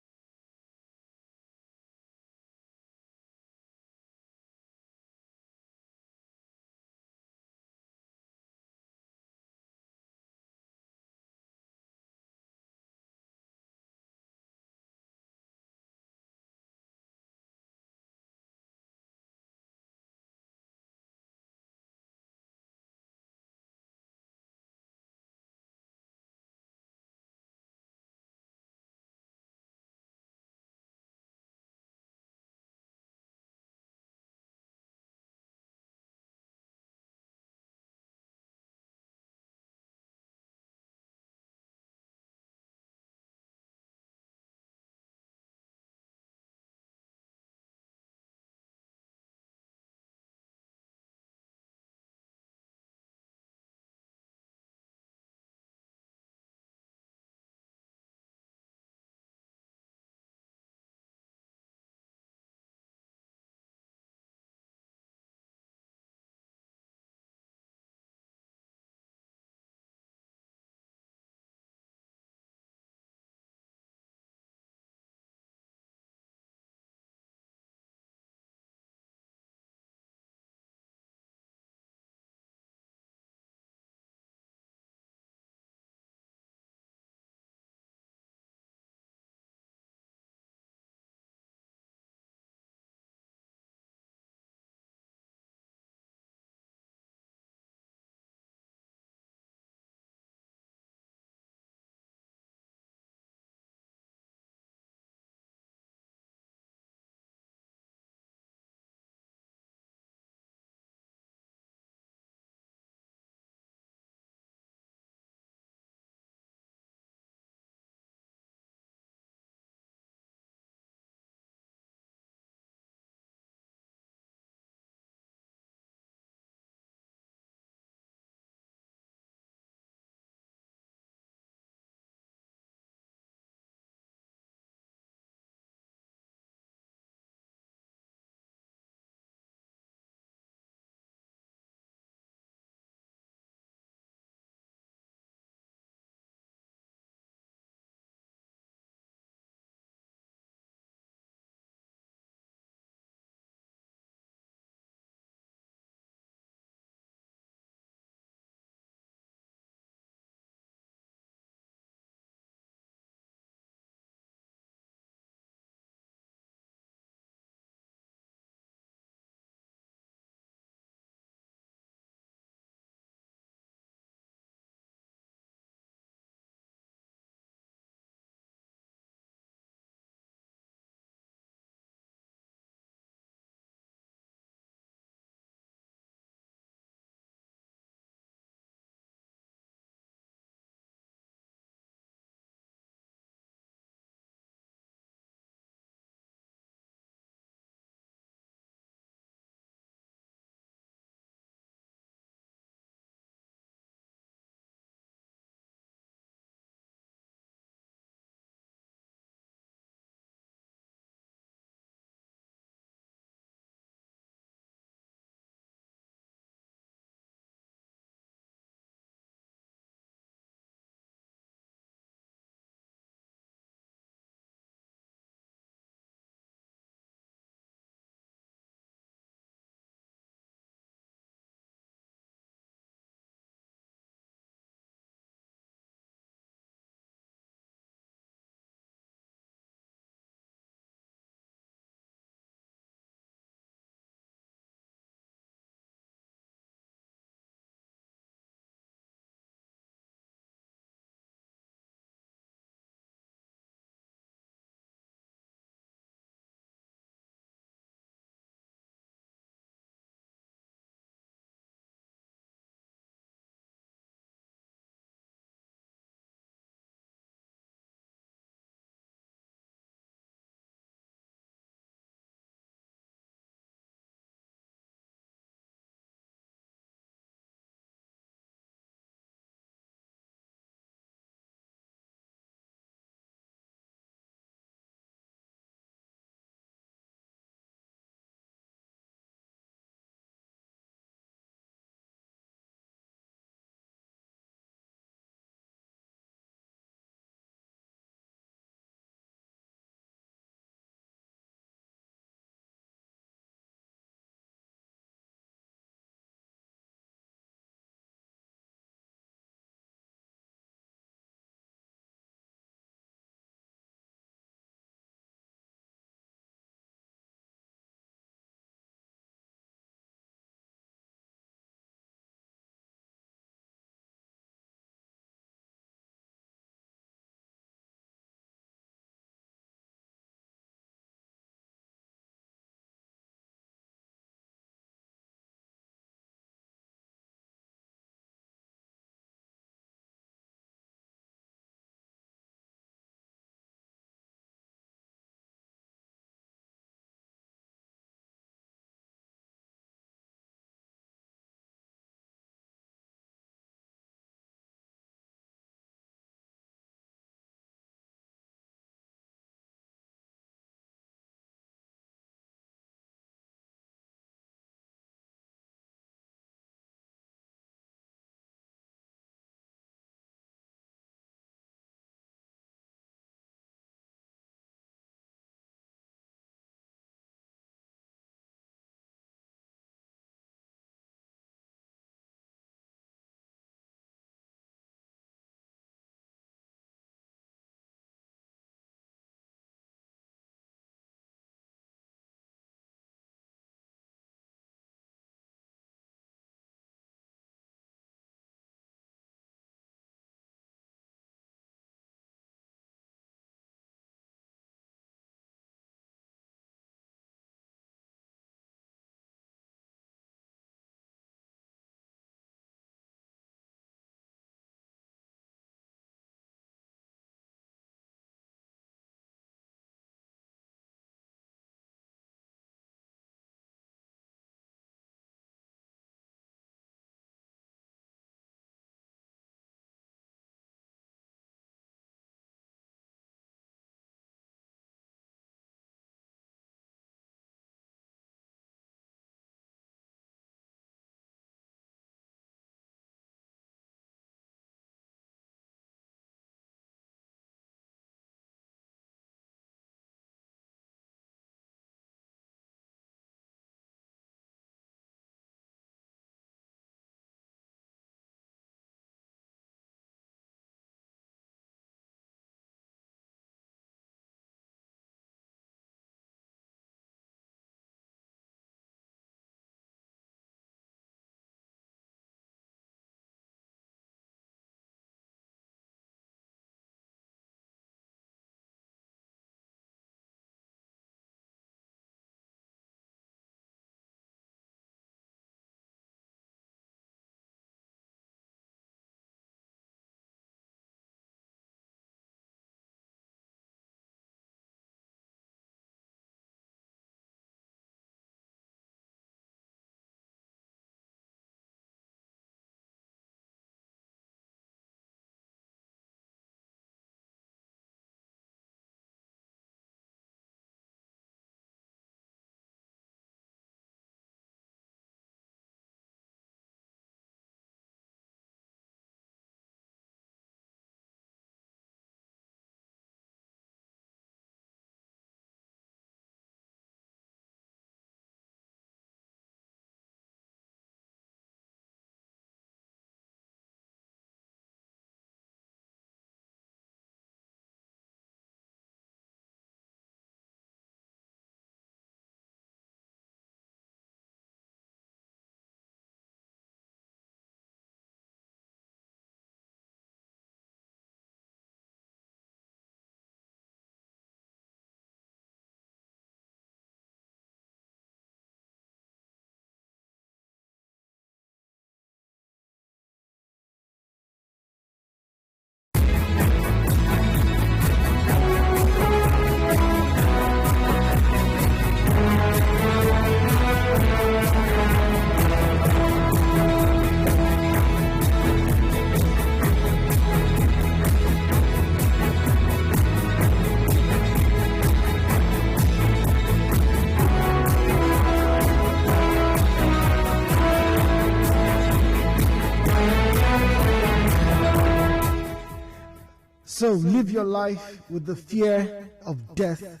So live your life with the fear of death,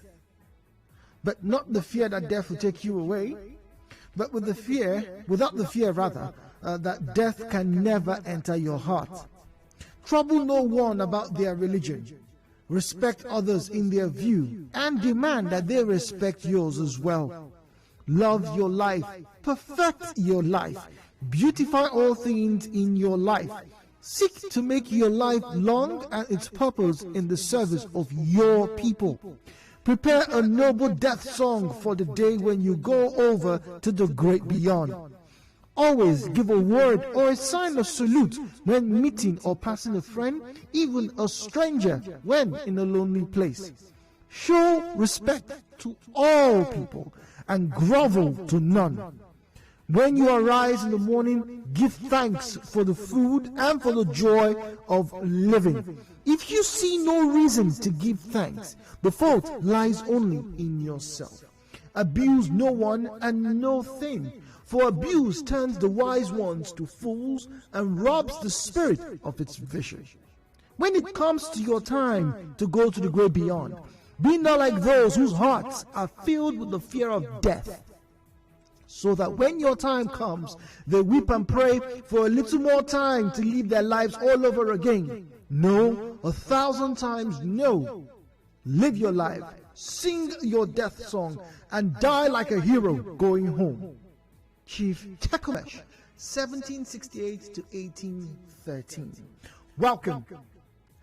but not the fear that death will take you away, but with the fear, without the fear rather, that death can never enter your heart. Trouble no one about their religion. Respect others in their view and demand that they respect yours as well. Love your life, perfect your life, beautify all things in your life. Seek to make your life long and its purpose in the service of your people. Prepare a noble death song for the day when you go over to the great beyond. Always give a word or a sign of salute when meeting or passing a friend, even a stranger when in a lonely place. Show respect to all people and grovel to none. When you arise in the morning, give thanks for the food and for the joy of living. If you see no reason to give thanks, the fault lies only in yourself. Abuse no one and no thing, for abuse turns the wise ones to fools and robs the spirit of its vision. When it comes to your time to go to the great beyond, be not like those whose hearts are filled with the fear of death, so that when your time comes, they weep and pray for a little more time to live their lives all over again. No, 1,000 times no. Live your life, sing your death song, and die like a hero going home. Chief Tekomesh, 1768 to 1813. Welcome.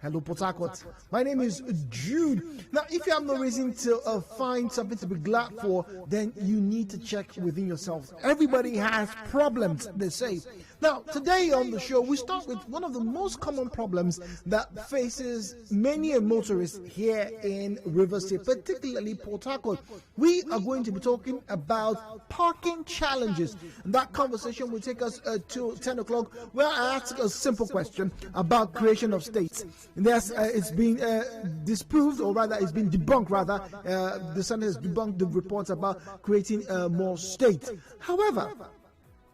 Hello, Port Harcourt. My name is Jude. Now, if you have no reason to find something to be glad for, then you need to check within yourself. Everybody has problems, they say. Now, today on the show, we start with one of the most common problems that faces many motorists here in Rivers State, particularly Port Harcourt. We are going to be talking about parking challenges. That conversation will take us to 10 o'clock, where I ask a simple question about creation of states. It's been disproved, or rather, it's been debunked, rather. The Senate has debunked the reports about creating more states. However,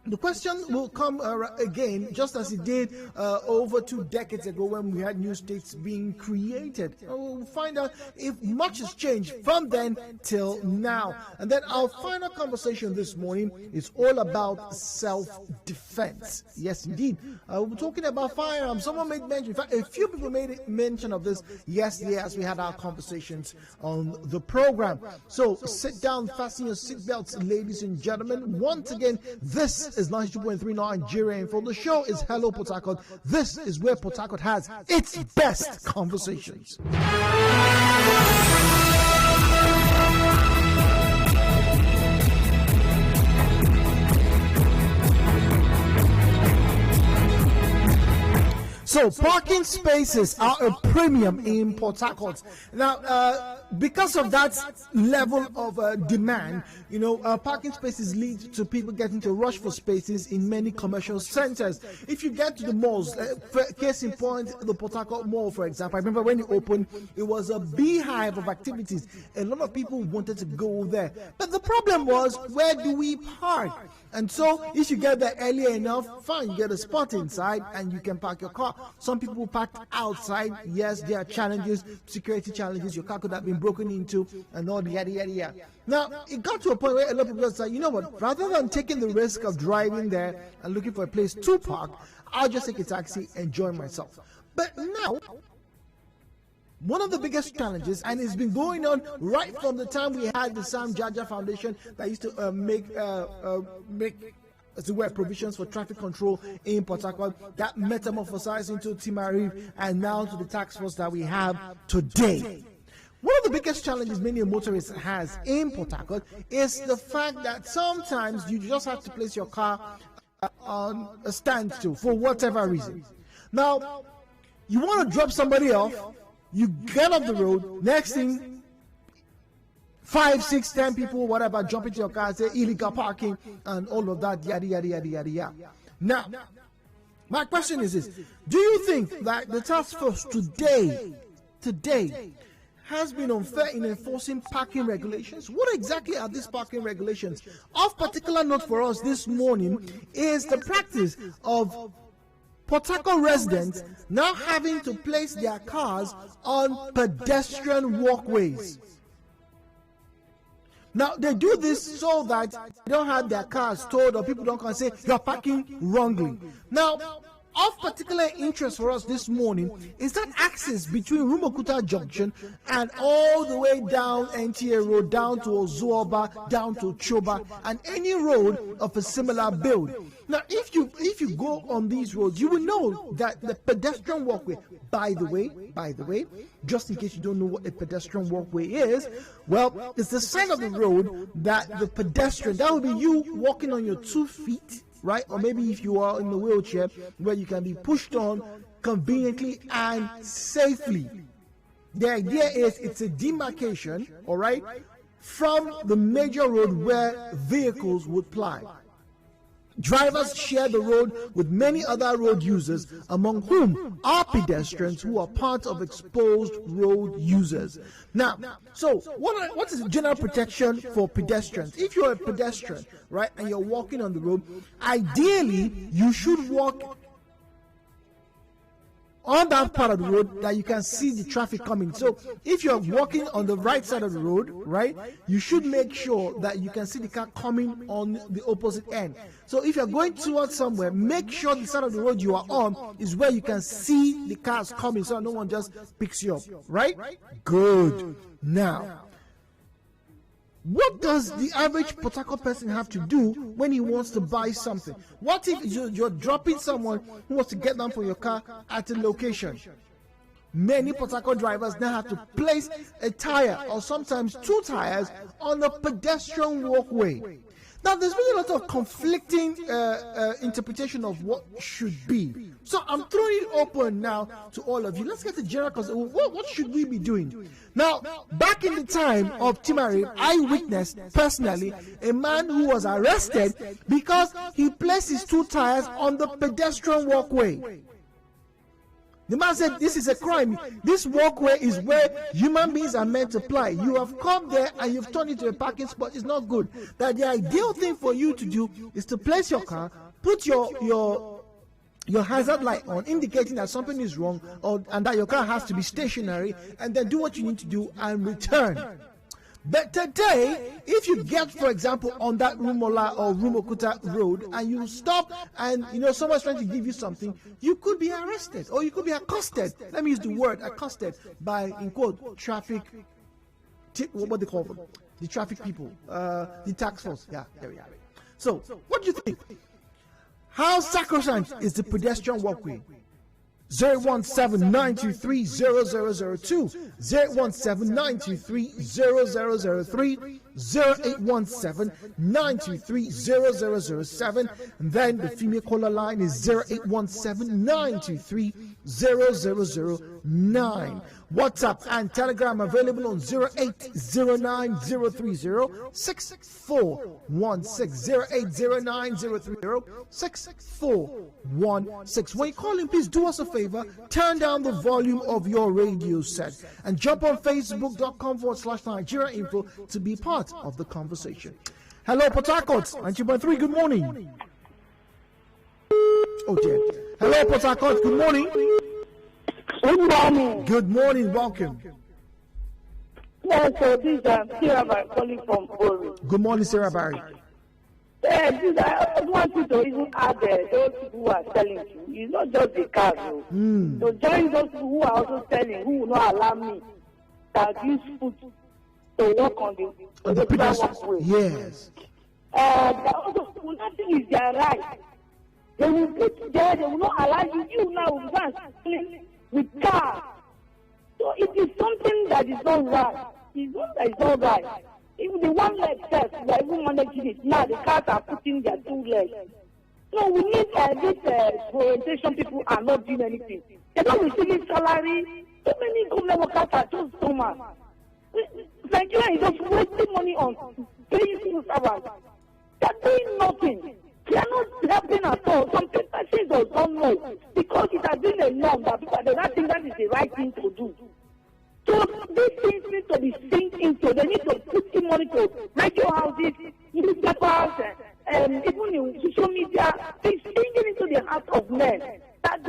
the question will come again, just as it did over 2 decades ago when we had new states being created. We'll find out if much has changed from then till now. And then our final conversation this morning is all about self-defense. Yes, indeed. We're talking about firearms. Someone made mention, in fact, a few people made mention of this yesterday as we had our conversations on the program. So sit down, fasten your seatbelts, ladies and gentlemen. Once again, this is 92.3 Nigeria Info. The show is Hello Port Harcourt. This is where Port Harcourt has its best conversations. So parking spaces are a premium in Port Harcourt. Now, because of that level of demand, parking spaces lead to people getting to rush for spaces in many commercial centers. If you get to the malls, case in point, the Port Harcourt Mall, for example, I remember when it opened, it was a beehive of activities. A lot of people wanted to go there. But the problem was, where do we park? And so, if you get there earlier enough, fine, you get a spot inside and you can park your car. Some people park outside. Yes, there are challenges, security challenges. Your car could have been broken into and all the yada yada yada. Now, it got to a point where a lot of people said, you know what, rather than taking the risk of driving there and looking for a place to park, I'll just take a taxi and enjoy myself. But now, one of the biggest challenges, and it's been going on right from the time we had the Sam Jaja Foundation that used to make as it were provisions for traffic control in Port Harcourt, that metamorphosized into Timarif, and now to the task force that we have today. One of the biggest challenges many motorists has in Port Harcourt is the fact that sometimes you just have to place your car on a standstill for whatever reason. Now, you want to drop somebody off, you get off the road, next thing, 5, 6, 10 people, whatever, jump into your car, say illegal parking, and all of that, yada, yada, yada, yada, yada. Now, my question is this: do you think that the task force today has been unfair in enforcing parking regulations? What exactly are these parking regulations? Of particular note for us this morning is the practice of Port Harcourt residents now having to place their cars on pedestrian walkways. Now, they do this so that they don't have their cars towed or people don't come and say, you're parking wrongly. Now, of particular interest for us this morning is that access between Rumuokwuta Junction and all the way down NTA Road, down to Ozuoba, down to Choba, and any road of a similar build. Now, if you go on these roads, you will know that the pedestrian walkway, by the way, just in case you don't know what a pedestrian walkway is, well, it's the side of the road that the pedestrian, that will be you walking on your 2 feet, right? Or maybe if you are in a wheelchair, where you can be pushed on conveniently and safely. The idea is it's a demarcation, all right, from the major road where vehicles would ply. Drivers share the road with many other road users, among whom are pedestrians who are part of exposed road users. Now, so what is the general protection for pedestrians? If you're a pedestrian, right, and you're walking on the road, ideally you should walk on that part of the road that you can see the traffic coming. So if you're walking on the right side of the road, right, you should make sure that you can see the car coming on the opposite end. So if you're going towards somewhere, make sure the side of the road you are on is where you can see the cars coming, so no one just picks you up, right? Good. Now, what does the average Port Harcourt person have to do when he wants to buy something? What if you're dropping someone who wants to get down for your car at a location? Many Port Harcourt drivers now have to place a tire or sometimes 2 tires on a pedestrian walkway. Now, there's been a lot of conflicting interpretation of what should be. So I'm throwing it open now to all of you. Let's get the general concept. What should we be doing? Now, back in the time of Timari, I witnessed personally a man who was arrested because he placed his 2 tires on the pedestrian walkway. The man said, this is a crime. This walkway is where human beings are meant to ply. You have come there and you've turned it into a parking spot. It's not good. That the ideal thing for you to do is to place your car, put your hazard light on, indicating that something is wrong, and that your car has to be stationary, and then do what you need to do and return. But today, if you get, for example, on that Rumola or Rumuokwuta road and you stop and someone's trying to give you something, you could be arrested or you could be accosted. Let me use the word accosted by, in quote, traffic, what they call them, the traffic people, the tax force. Yeah, there we have it. So, what do you think? How sacrosanct is the pedestrian walkway? 017-923-0002, 017-923-0003, 0817-923-0007, and then the female caller line is 0817-923-0009. WhatsApp and Telegram available on 0809-030-6416, 0809-030-6416. When you call in, please do us a favor, turn down the volume of your radio set and jump on facebook.com/Nigeria Info to be part of the conversation. Hello, Port Harcourt, 92.3, good morning. Oh dear. Hello, Port Harcourt, good morning. Good morning. Good morning, welcome. Yes, so this is Sarah Barry calling from Ori. Good morning, Sarah Barry. I want you to even add those who are selling you. It's not just the cars. So join those who are also selling, who will not allow me that use food to work on the pedestrian. Yes. Nothing is their right. They will put there, they will not allow you now with cars. So it is something that is not right. It's not that it's not right. Even the one leg test, we are even managing it now. The cars are putting their 2 legs. So we need these orientation people are not doing anything. They're not receiving salary. So many government workers are just so much. Nigeria is just wasting money on paying civil servants. They're doing nothing. They are not helping at all. Some people don't know because it has been a norm that people do not think that is the right thing to do. So these things need to be synced into. They need to put in money to radio houses, newspapers, even in social media. They're sinking into the heart of men that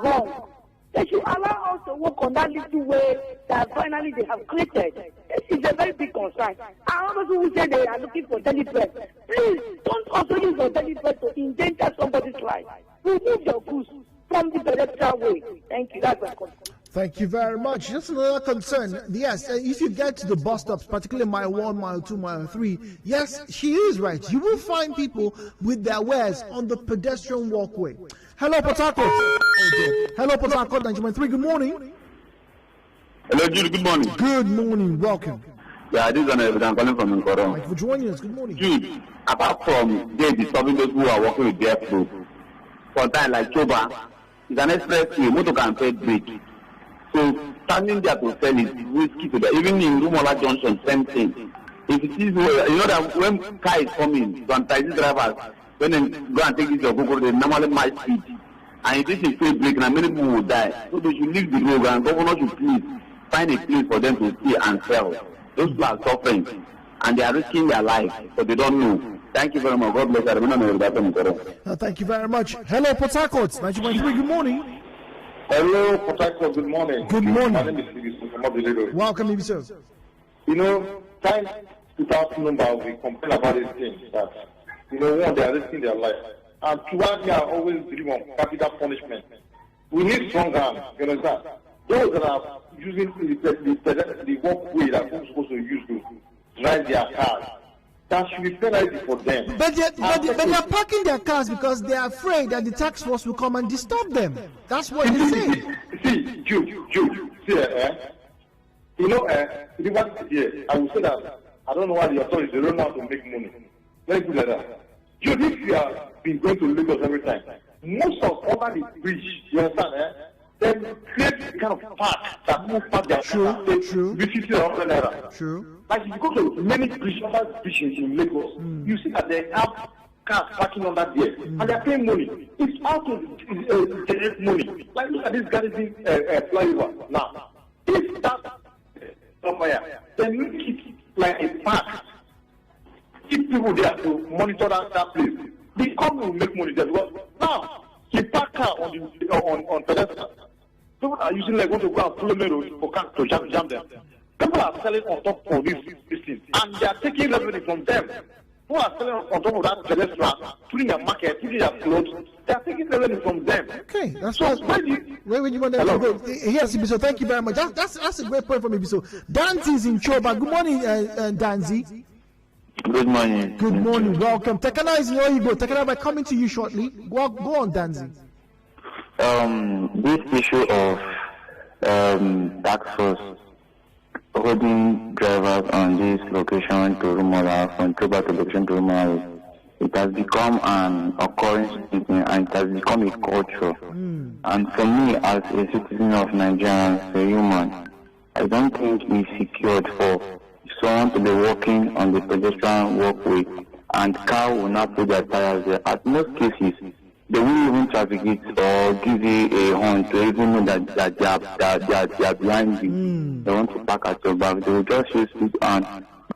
wrong. They should allow us to work on that little way that finally they have created. This is a very big concern. And others who say they are looking for daily bread, please don't also use your daily bread to endanger somebody's life. Remove your goose from the pedestrian way. Thank you. That's my concern. Thank you very much. Just another concern. Yes, if you get to the bus stops, particularly mile 1, mile 2, mile 3, yes, she is right. You will find people with their wares on the pedestrian walkway. Hello, Port Harcourt. Hello, Port Harcourt, 91.3. Good morning. Hello, Jude. Good morning. Good morning. Welcome. Yeah, this is I'm calling from Nkoro. Thank you for joining us. Good morning. Jude, apart from they disturbing those who are working with their food, for time like Choba, it's an expressway, motor can pay break. So standing there to sell is risky to them. Even in Rumola Junction, same thing. If it is, you know that when car is coming, some taxi drivers, when they go and take this or go, they normally might speed. And if this is free break, and many people will die. So they should leave the road, and governor should please find a place for them to stay and sell. Those people are suffering, and they are risking their life, but they don't know. Thank you very much. God bless you. Thank you very much. Hello, Port Harcourt, 91.3. Good morning. Hello, Port Harcourt. Good morning. Good morning. My name is Sigis from Ogbevire. Welcome, maybe sir. You know, time 2000 number, we complain about these things that, you know, one, they are risking their life. And towards me, I always believe on capital punishment. We need strong hands, you understand? Those that are using the walkway that we're supposed to use to drive their cars, that should be penalty for them. But they're parking their cars because they are afraid that the tax force will come and disturb them. That's what they say. See, Jude, you know, here, I will say that I don't know why the authorities they don't know how to make money. Let me put it like that. Jude, if you have been going to Lagos every time, most of over the bridge, you understand, then create kind of park that move past their True. True. Like if you go to many bridges in Lagos, you see that they have cars parking on that there, and they're paying money. It's how to generate money. Like look at this garden flyover now. If that somewhere, then make it like a park. Keep people there to monitor that place. The company will make money there because now you park car on pedestrian. People are using like going to go and follow me for cars to jam them. People are selling on top of this thing, and they are taking revenue from them. Who are selling on top of that pedestrian, putting their market, putting their clothes, they are taking revenue from them. Okay, that's so where you want to go. Yes, Ibiso, thank you very much. That's a great point from Ibiso. Danzi is in Choba. Good morning, Danzi. Good morning. Good morning. Welcome. Tekana is in Oyibo. Tekana, we're coming to you shortly. Go on, Danzi. This issue of tax force holding drivers on this location to Rumola, from Choba to location to Rumola, it has become an occurrence and it has become a culture. And for me, as a citizen of Nigeria, as a human, I don't think it's secured for someone to be walking on the pedestrian walkway and car will not put their tires there. At most cases, they won't even traffic it or give you a horn to even know that they are behind you. They want to park at your back. They will just use it and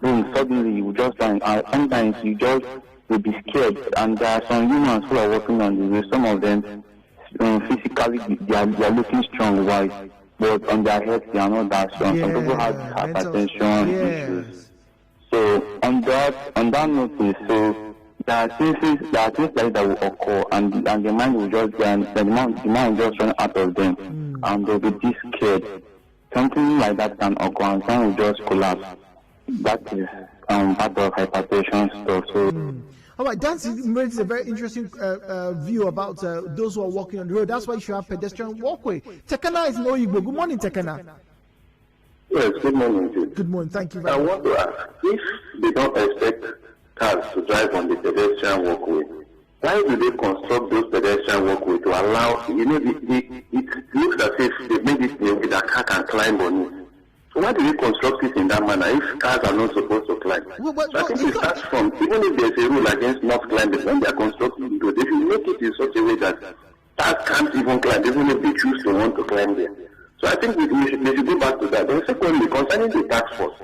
boom, suddenly you just find sometimes you just will be scared. And there are some humans who are working on the way. Some of them physically they are looking strong, wise, but on their heads they are not that strong. Some people have hypertension issues. So on that notice, so there are things like that will occur, and the mind will just the mind will just run out of them, and they'll be this scared. Something like that can occur, and some will just collapse. That is part of hypertension stuff. So. All right, Dan raises a very interesting view about those who are walking on the road. That's why you should have pedestrian walkway. Tekana is in Oyibo. Good morning, Tekana. Yes, good morning. Good morning. Thank you very much. I want to ask, if they don't expect cars to drive on the pedestrian walkway, why do they construct those pedestrian walkway to allow, it looks as if they made it with a car can climb on it. So why do we construct it in that manner if cars are not supposed to climb? So I think it starts from, even if there's a rule against not climbing, when they are constructing the road, they should make it in such a way that cars can't even climb, even if they choose to want to climb there. So I think they should go back to that. And secondly, concerning the tax force,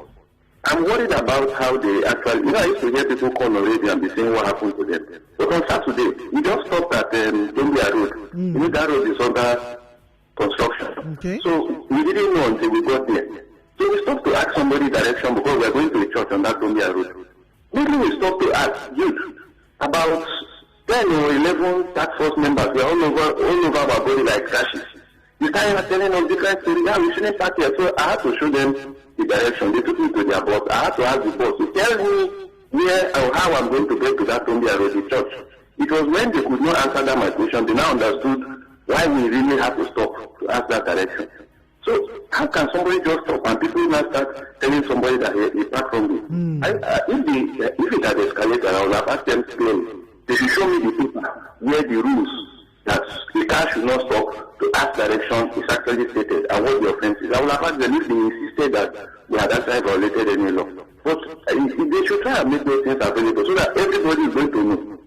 I'm worried about how they actually, I used to hear people call already and be saying what happened to them. But on Saturday, we just stopped at Dombia Road. That road is under construction. Okay. So we didn't know until we got there. So we stopped to ask somebody direction because we are going to a church on that Dombia road. Maybe we stopped to ask youth about 10 or 11 task force members. We are all over our body like crashes. You started telling us different stories. Yeah, we shouldn't start here. So I had to show them the direction. They took me to their boss. I had to ask the boss to tell me where or how I'm going to get to that Dombia road, the church. It was when they could not answer that my question, they now understood why we really have to stop to ask that direction. So how can somebody just stop and people now start telling somebody that he parked wrongly? If it had escalated, I would have asked them clearly. They should show me the paper where the rules that speakers should not stop to ask direction is actually stated and what the offense is. I would have asked them if they insisted that we had actually violated any law. But they should try and make those things available so that everybody is going to know.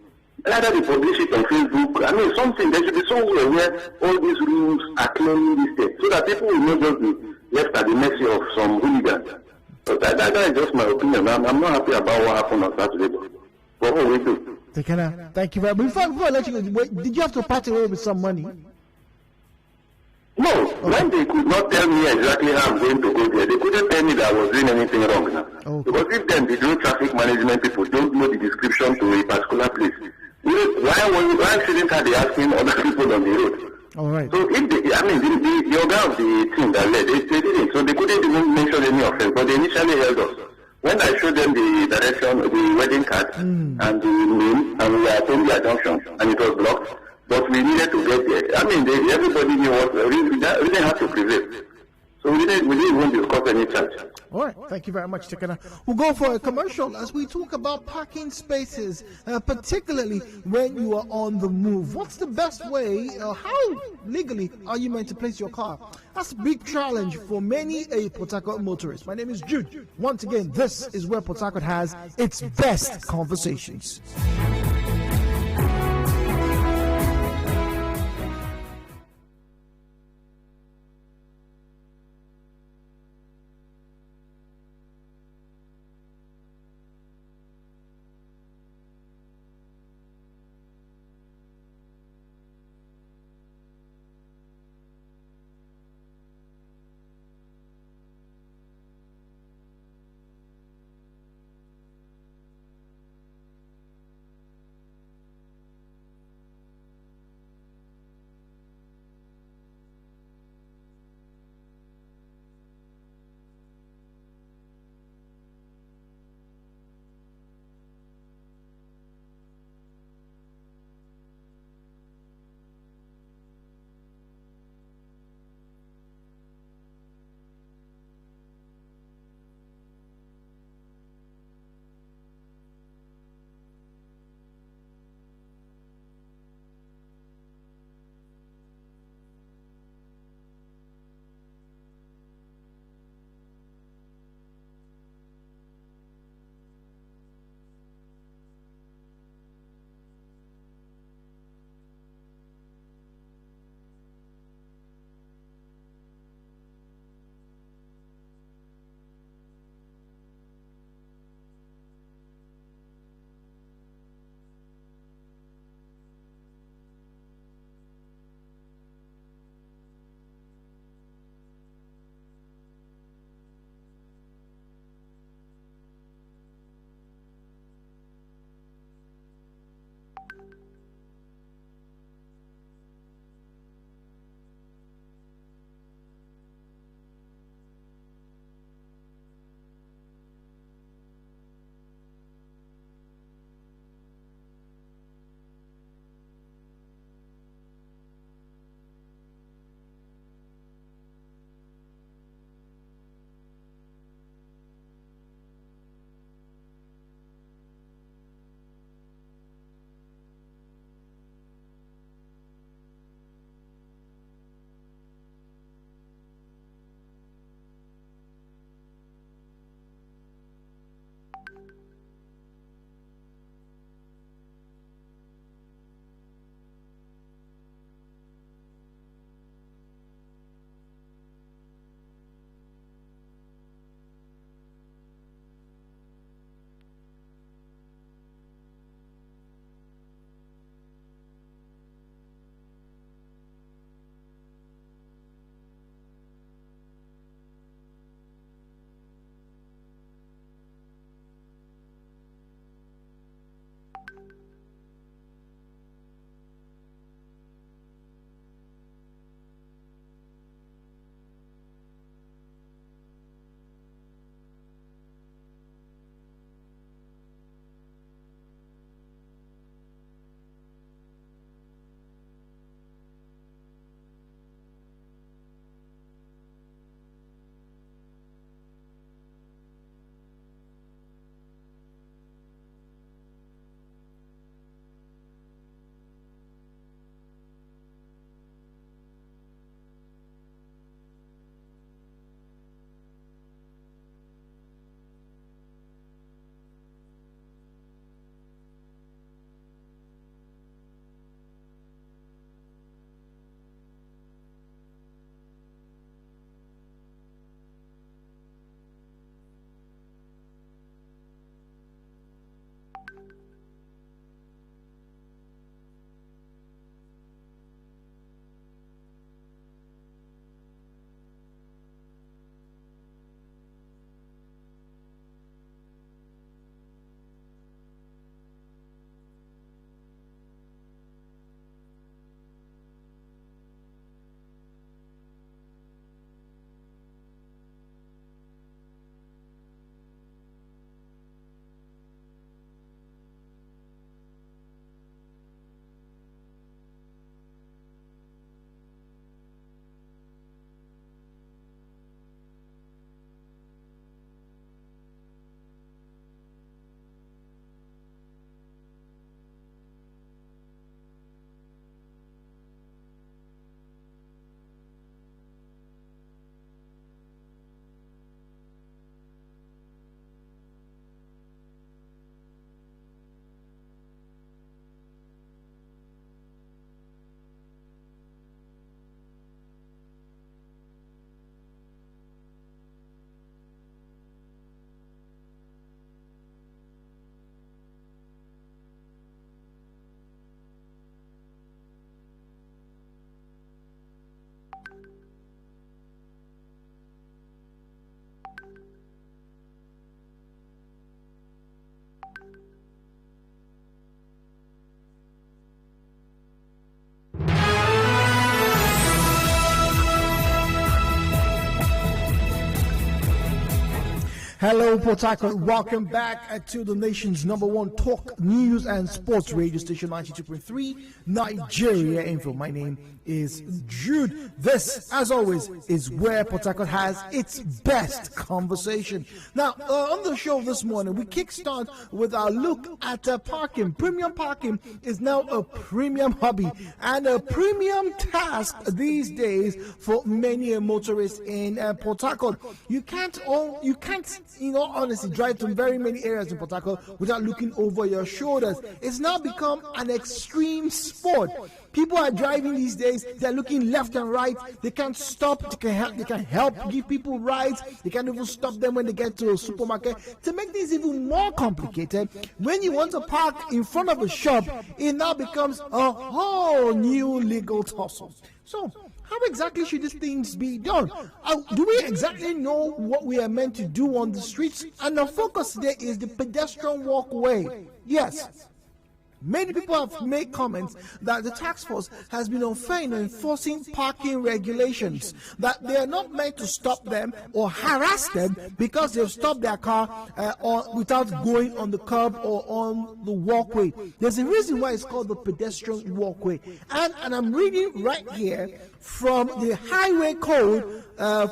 Rather they publish it on Facebook, I mean something, there should be somewhere where all these rules are clearly listed so that people will not just be left at the mercy of some hooligans. So that is just my opinion. I'm not happy about what happened on Saturday. But what we do? Thank you very much. Before I let you go, did you have to part away with some money? No, when they could not tell me exactly how I'm going to go there, they couldn't tell me that I was doing anything wrong now. Okay. Because if then the road traffic management people don't know the description to a particular place, why shouldn't I be asking other people on the road? All right. So if the organ of the team that led, they didn't, so they couldn't even mention any offense, but they initially held us. When I showed them the direction, the wedding card, and the name, and we were at the junction, and it was blocked, but we needed to get there. I mean, everybody knew what we didn't have to prevail. So we didn't even discuss any charge. All right, thank you very much, Tekena. We'll go for a commercial as we talk about parking spaces, particularly when you are on the move. What's the best way, how legally are you meant to place your car? That's a big challenge for many a Port Harcourt motorist. My name is Jude. Once again, this is where Port Harcourt has its best conversations. Hello, Port Harcourt. Welcome back to the nation's #1 talk, news, and sports radio station, 92.3 Nigeria Info. My name is Jude. This, as always, is where Port Harcourt has its best conversation. Now, on the show this morning, we kickstart with our look at parking. Premium parking is now a premium hobby and a premium task these days for many motorists in Port Harcourt. You can't, honestly, drive to very many areas in Port Harcourt without looking over your shoulders. It's now become an extreme sport. People are driving these days, they're looking left and right, they can't stop, they can help give people rides, they can't even stop them when they get to a supermarket. To make things even more complicated, when you want to park in front of a shop, it now becomes a whole new legal tussle. So, how exactly should these things be done? Do we exactly know what we are meant to do on the streets? And the focus today is the pedestrian walkway. Yes. Many people have made comments that the task force has been unfair in enforcing parking regulations, that they are not meant to stop them or harass them because they've stopped their car without going on the curb or on the walkway. There's a reason why it's called the pedestrian walkway. And I'm reading right here from the highway code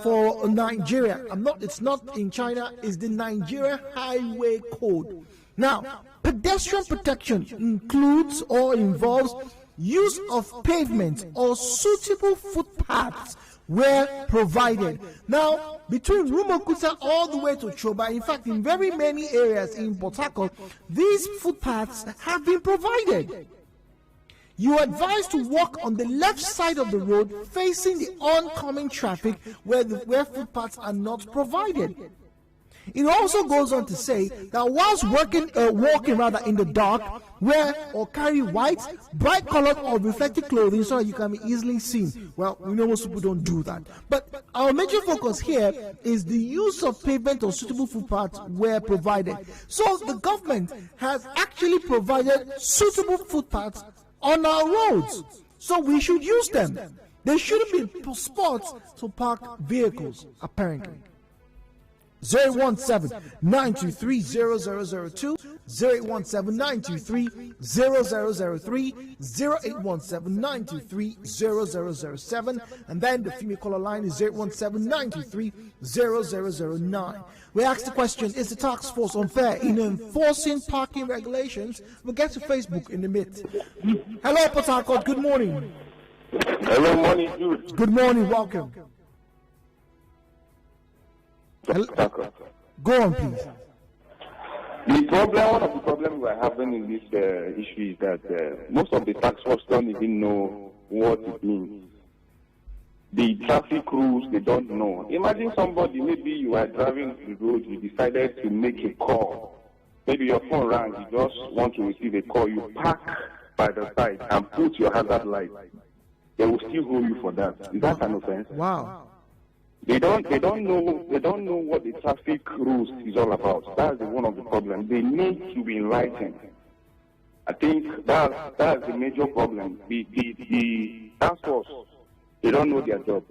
for Nigeria. It's not in China, it's the Nigeria highway code. Now, pedestrian protection includes or involves use of pavement or suitable footpaths where provided. Now, between Rumokuta all the way to Choba, in fact, in very many areas in Port Harcourt, these footpaths have been provided. You are advised to walk on the left side of the road facing the oncoming traffic where footpaths are not provided. It also goes on to say that whilst walking in the dark, wear or carry white, bright-colored or reflective clothing so that you can be easily seen. Well, we know most people don't do that. But our major focus here is the use of pavement or suitable footpaths where provided. So the government has actually provided suitable footpaths on our roads. So we should use them. There shouldn't be spots to park vehicles, apparently. 017-923-0002, 017-923-0003, 0817923-0007, and then the female caller line is 017-923-0009. We asked the question, is the task force unfair in enforcing parking regulations? We'll get to Facebook in a minute. Hello, Port Harcourt, good morning. Hello, morning, Jude. Good morning, welcome. Go on, please. One of the problems we're having in this issue is that most of the task force don't even know what it means. The traffic rules, they don't know. Imagine somebody, maybe you are driving the road, you decided to make a call. Maybe your phone rang, you just want to receive a call. You park by the side and put your hazard light. They will still hold you for that. Is that an offense? Wow. They don't know what the traffic rules is all about. That's one of the problems. They need to be enlightened. I think that's the major problem. The task force, they don't know their job.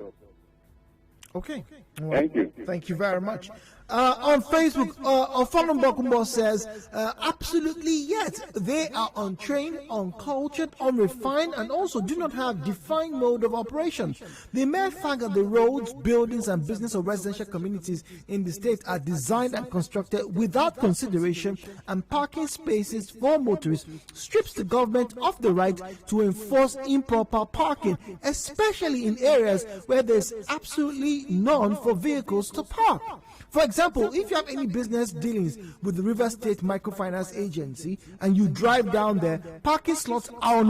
Okay. Well, thank you. Thank you very much. On Facebook, Ofanum Bokumbo says, absolutely yes, they are untrained, uncultured, unrefined, and also do not have defined mode of operation. The mere fact that the roads, buildings, and business or residential communities in the state are designed and constructed without consideration and parking spaces for motorists strips the government of the right to enforce improper parking, especially in areas where there's absolutely none for vehicles to park. For example, if you have any business dealings with the River State Microfinance Agency and you drive down there, parking slots are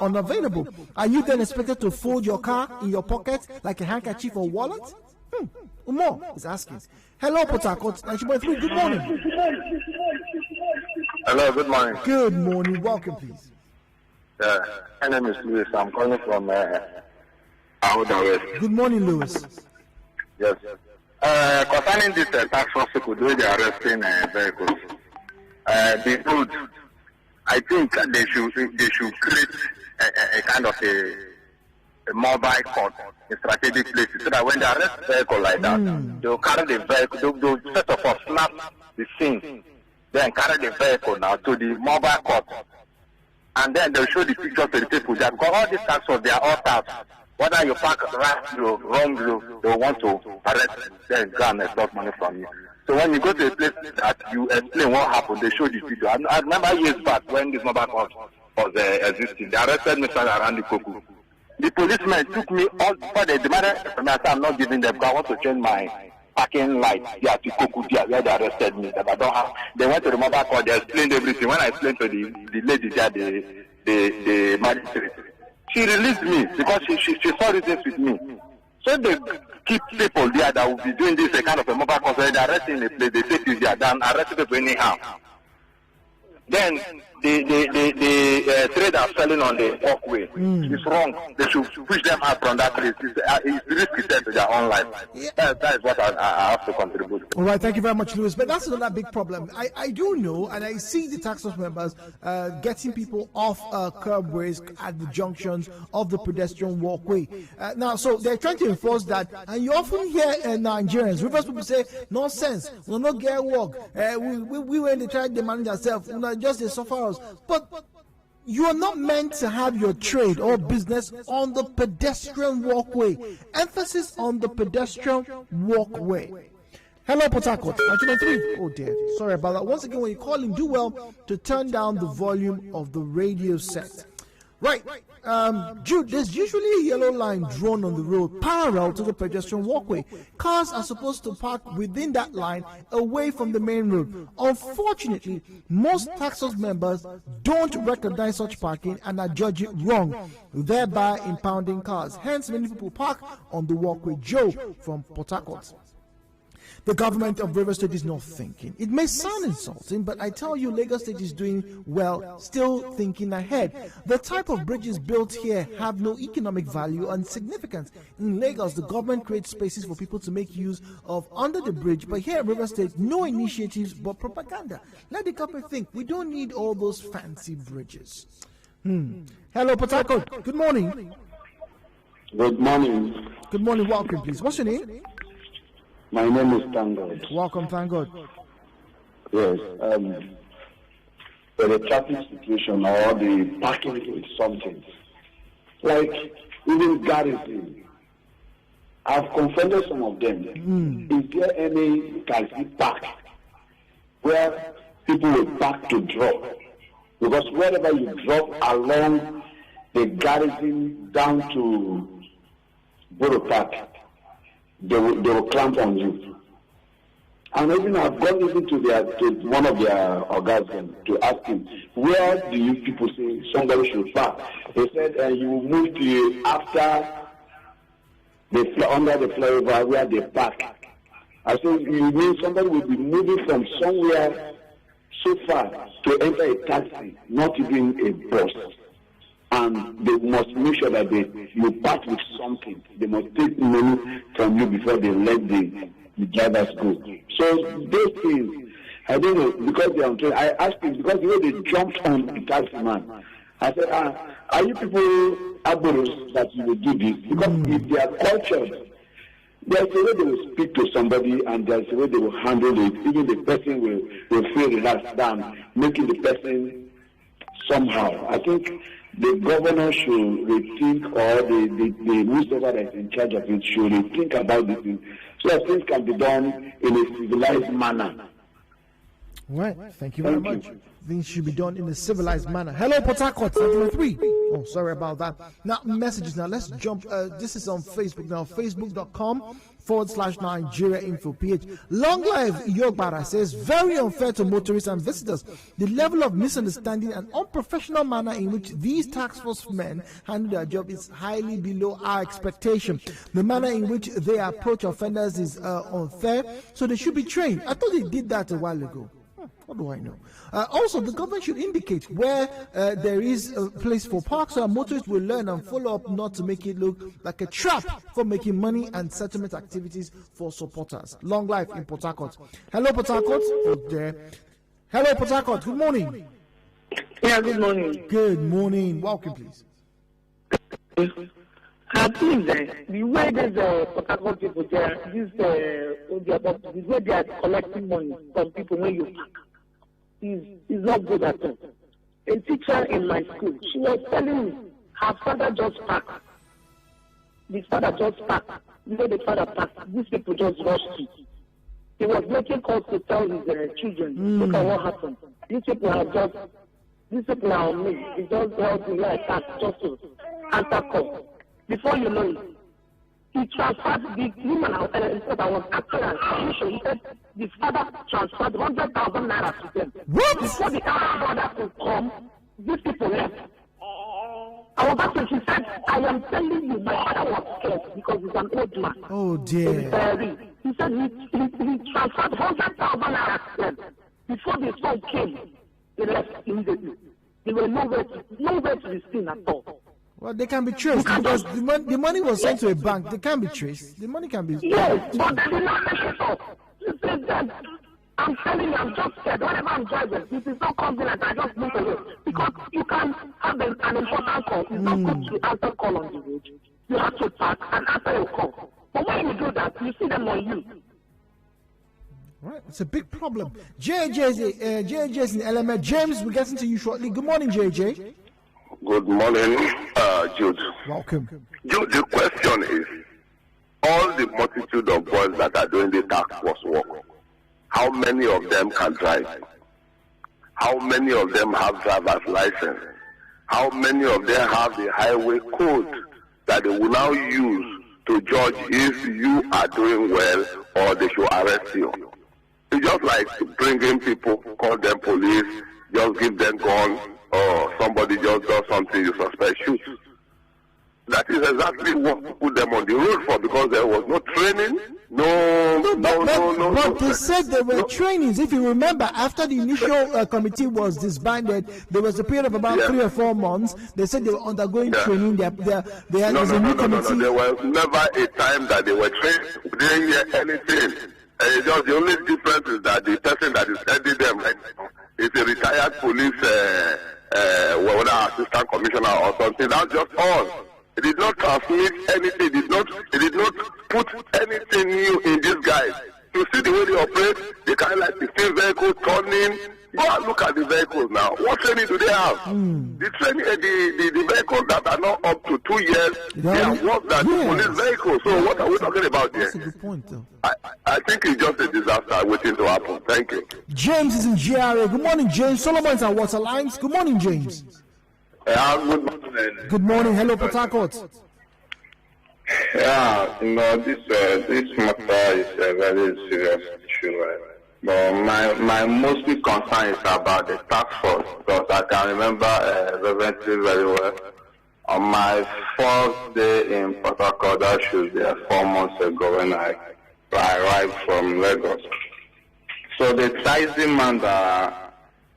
unavailable. Are you then expected to fold your car in your pocket like a handkerchief or wallet? Umo is asking. Hello, Port Harcourt. Good morning. Hello, good morning. Good morning. Welcome, please. My name is Louis. I'm calling from Ahuda West. Good morning, Louis. Yes. Concerning this task force people doing the arresting vehicles, the road, I think they should create a kind of a a mobile court in strategic places so that when they arrest vehicle like that, they will carry the vehicle, they'll first of all snap the scene, then carry the vehicle now to the mobile court. And then they'll show the pictures to the people that got all these tax for their all tax. Whether you park right road, wrong road, they want to arrest them, go and extort money from you. So when you go to a place that you explain what happened, they show the video. I remember years back when this mobile court was existing, they arrested me around the Koku. The policemen took me all before they demanded from me. I said, I'm not giving them because I want to change my parking light here to Koku there where they arrested me. That I don't have. They went to the mobile court, they explained everything. When I explained to the lady there, the magistrate, she released me because she saw this with me. So they keep people there that will be doing this a kind of a mobile court. They arrest in a place, they take you there, then arrest people anyhow. Then the traders selling on the walkway is wrong. They should push them out from that place. It's risky to their own life. That is what I have to contribute. All right, thank you very much, Louis. But that's another big problem. I do know, and I see the task force members getting people off curbways at the junctions of the pedestrian walkway. Now, so they're trying to enforce that, and you often hear Nigerians, Rivers people say, nonsense, we'll not get work. We were in the tried to manage ourselves. Just the sufferers, but you are not meant to have your trade or business on the pedestrian walkway. Emphasis on the pedestrian walkway. Hello, Port Harcourt. 1993. Oh dear, sorry about that. Once again, when you call in, do well to turn down the volume of the radio set. Right, Jude, there's usually a yellow line drawn on the road parallel to the pedestrian walkway. Cars are supposed to park within that line away from the main road. Unfortunately, most task force members don't recognize such parking and adjudge it wrong, thereby impounding cars. Hence, many people park on the walkway. Joe from Port Harcourt. The government of Rivers State is not thinking. It may sound insulting, but I tell you, Lagos State is doing well, still thinking ahead. The type of bridges built here have no economic value and significance. In Lagos, the government creates spaces for people to make use of under the bridge, but here at Rivers State, no initiatives but propaganda. Let the government think. We don't need all those fancy bridges. Hello, Port Harcourt. Good morning. Good morning. Good morning. Welcome, please. What's your name? My name is Thank God. Welcome, Thank God. Yes. The traffic situation or the parking is something. Like even garrison. I've confronted some of them. Is there any taxi park where people will park to drop? Because wherever you drop along the garrison down to Borough Park, they will clamp on you. And even I've gone even to one of their organs to ask him, where do you people say somebody should park? He said you will move to after under the flyover where they park. I said, you mean somebody will be moving from somewhere so far to enter a taxi, not even a bus. And they must make sure that you part with something. They must take money from you before they let the drivers go. So those things, I don't know, because they are on train. I asked him, because the way they jumped on the taxi man, I said, are you people aboros that you will do this? Because if they are cultured, there's a way they will speak to somebody and there's a way they will handle it. Even the person will feel relaxed down, making the person somehow. I think the governor should rethink, or the whoever that is in charge of it should rethink about this thing, so that things can be done in a civilized manner. Right. Thank you very much. Things should be done in a civilized manner. Hello, Port Harcourt, 3. Oh, sorry about that. Now, messages. Now, let's jump. This is on Facebook now. Facebook.com/Nigeria Info PH. Long Life Yogbara says, very unfair to motorists and visitors. The level of misunderstanding and unprofessional manner in which these task force men handle their job is highly below our expectation. The manner in which they approach offenders is unfair, so they should be trained. I thought they did that a while ago. What do I know? Also, the government should indicate where there is a place for parks so motorists will learn and follow up, not to make it look like a trap for making money and settlement activities for supporters. Long life in Port Harcourt. Hello, Port Harcourt. Oh, there. Hello, Port Harcourt. Good morning. Yeah, good morning. Good morning. Welcome, please. I think the way there's Chicago people there, the way they are collecting money from people when you pack is not good at all. A teacher in my school, she was telling me her father just packed. The father just packed. You know the father packed. These people just rushed it. He was making calls to tell his children, look at what happened. These people are on me. It's just helping like that, just to answer calls. Before you know it, he transferred the woman that was actually an issue. He said the father transferred 100,000 naira to them. What? Before the elder brother could come, these people left. I was asking, she said, I am telling you, my father was scared because he's an old man. Oh dear. He said he transferred 100,000 naira to them. Before the son came, they left immediately. They were nowhere to be seen at all. Well, they can be traced because the money was sent to a bank. They can be traced. The money can be. Yes, but they did not make it up. She said that I'm telling you, I'm just scared. Whenever I'm driving, this is not convenient. I just move away because you can have an important call. It's not good to answer call on the road. You have to park and answer your call. But when you do that, you see them on you. Right, it's a big problem. JJ's in element. James, we're getting to you shortly. Good morning, JJ. Good morning, Jude. Welcome. Jude, the question is, all the multitude of boys that are doing the task force work, how many of them can drive? How many of them have driver's license? How many of them have the highway code that they will now use to judge if you are doing well or they should arrest you? It's just like bringing people, call them police, just give them gun, or somebody just does something you suspect, shoot. That is exactly what we put them on the road for, because there was no training, But they said there were trainings. If you remember, after the initial committee was disbanded, there was a period of about 3 or 4 months. They said they were undergoing training. There was a new committee. There was never a time that they were trained. We didn't hear anything. Just the only difference is that the person that is heading them right now is a retired police whether assistant commissioner or something. That's just all. It did not transmit anything. It did not put anything new in these guys. You see the way they operate, they kind of like the same vehicle turning. Go and look at the vehicles now. What training do they have? The training, the vehicles that are not up to 2 years, they are worse than the police vehicles. So what are we talking about here? That's a good point, though. I think it's just a disaster waiting to happen. Thank you. James is in GRA. Good morning, James. Solomon's at Water Lines. Good morning, James. Good morning. Good morning. Hello, Port Harcourt. Yeah, this matter is a very serious issue. But my mostly concern is about the task force, because I can remember Reverendly very well. On my first day in Port Harcourt, that should be 4 months ago, when I arrived from Lagos. So the Taizing man that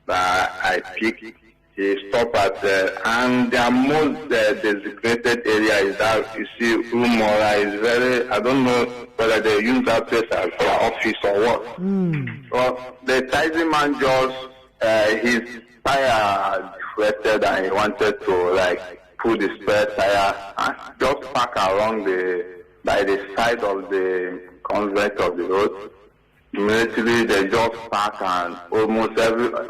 I picked, he stopped at and their most designated area is that, you see, Umora is very, I don't know whether they use that place as their office or what. So the Taizing man just, his tire deflected and he wanted to put the spare tire and just park along by the side of the convent of the road. Immediately they just park and almost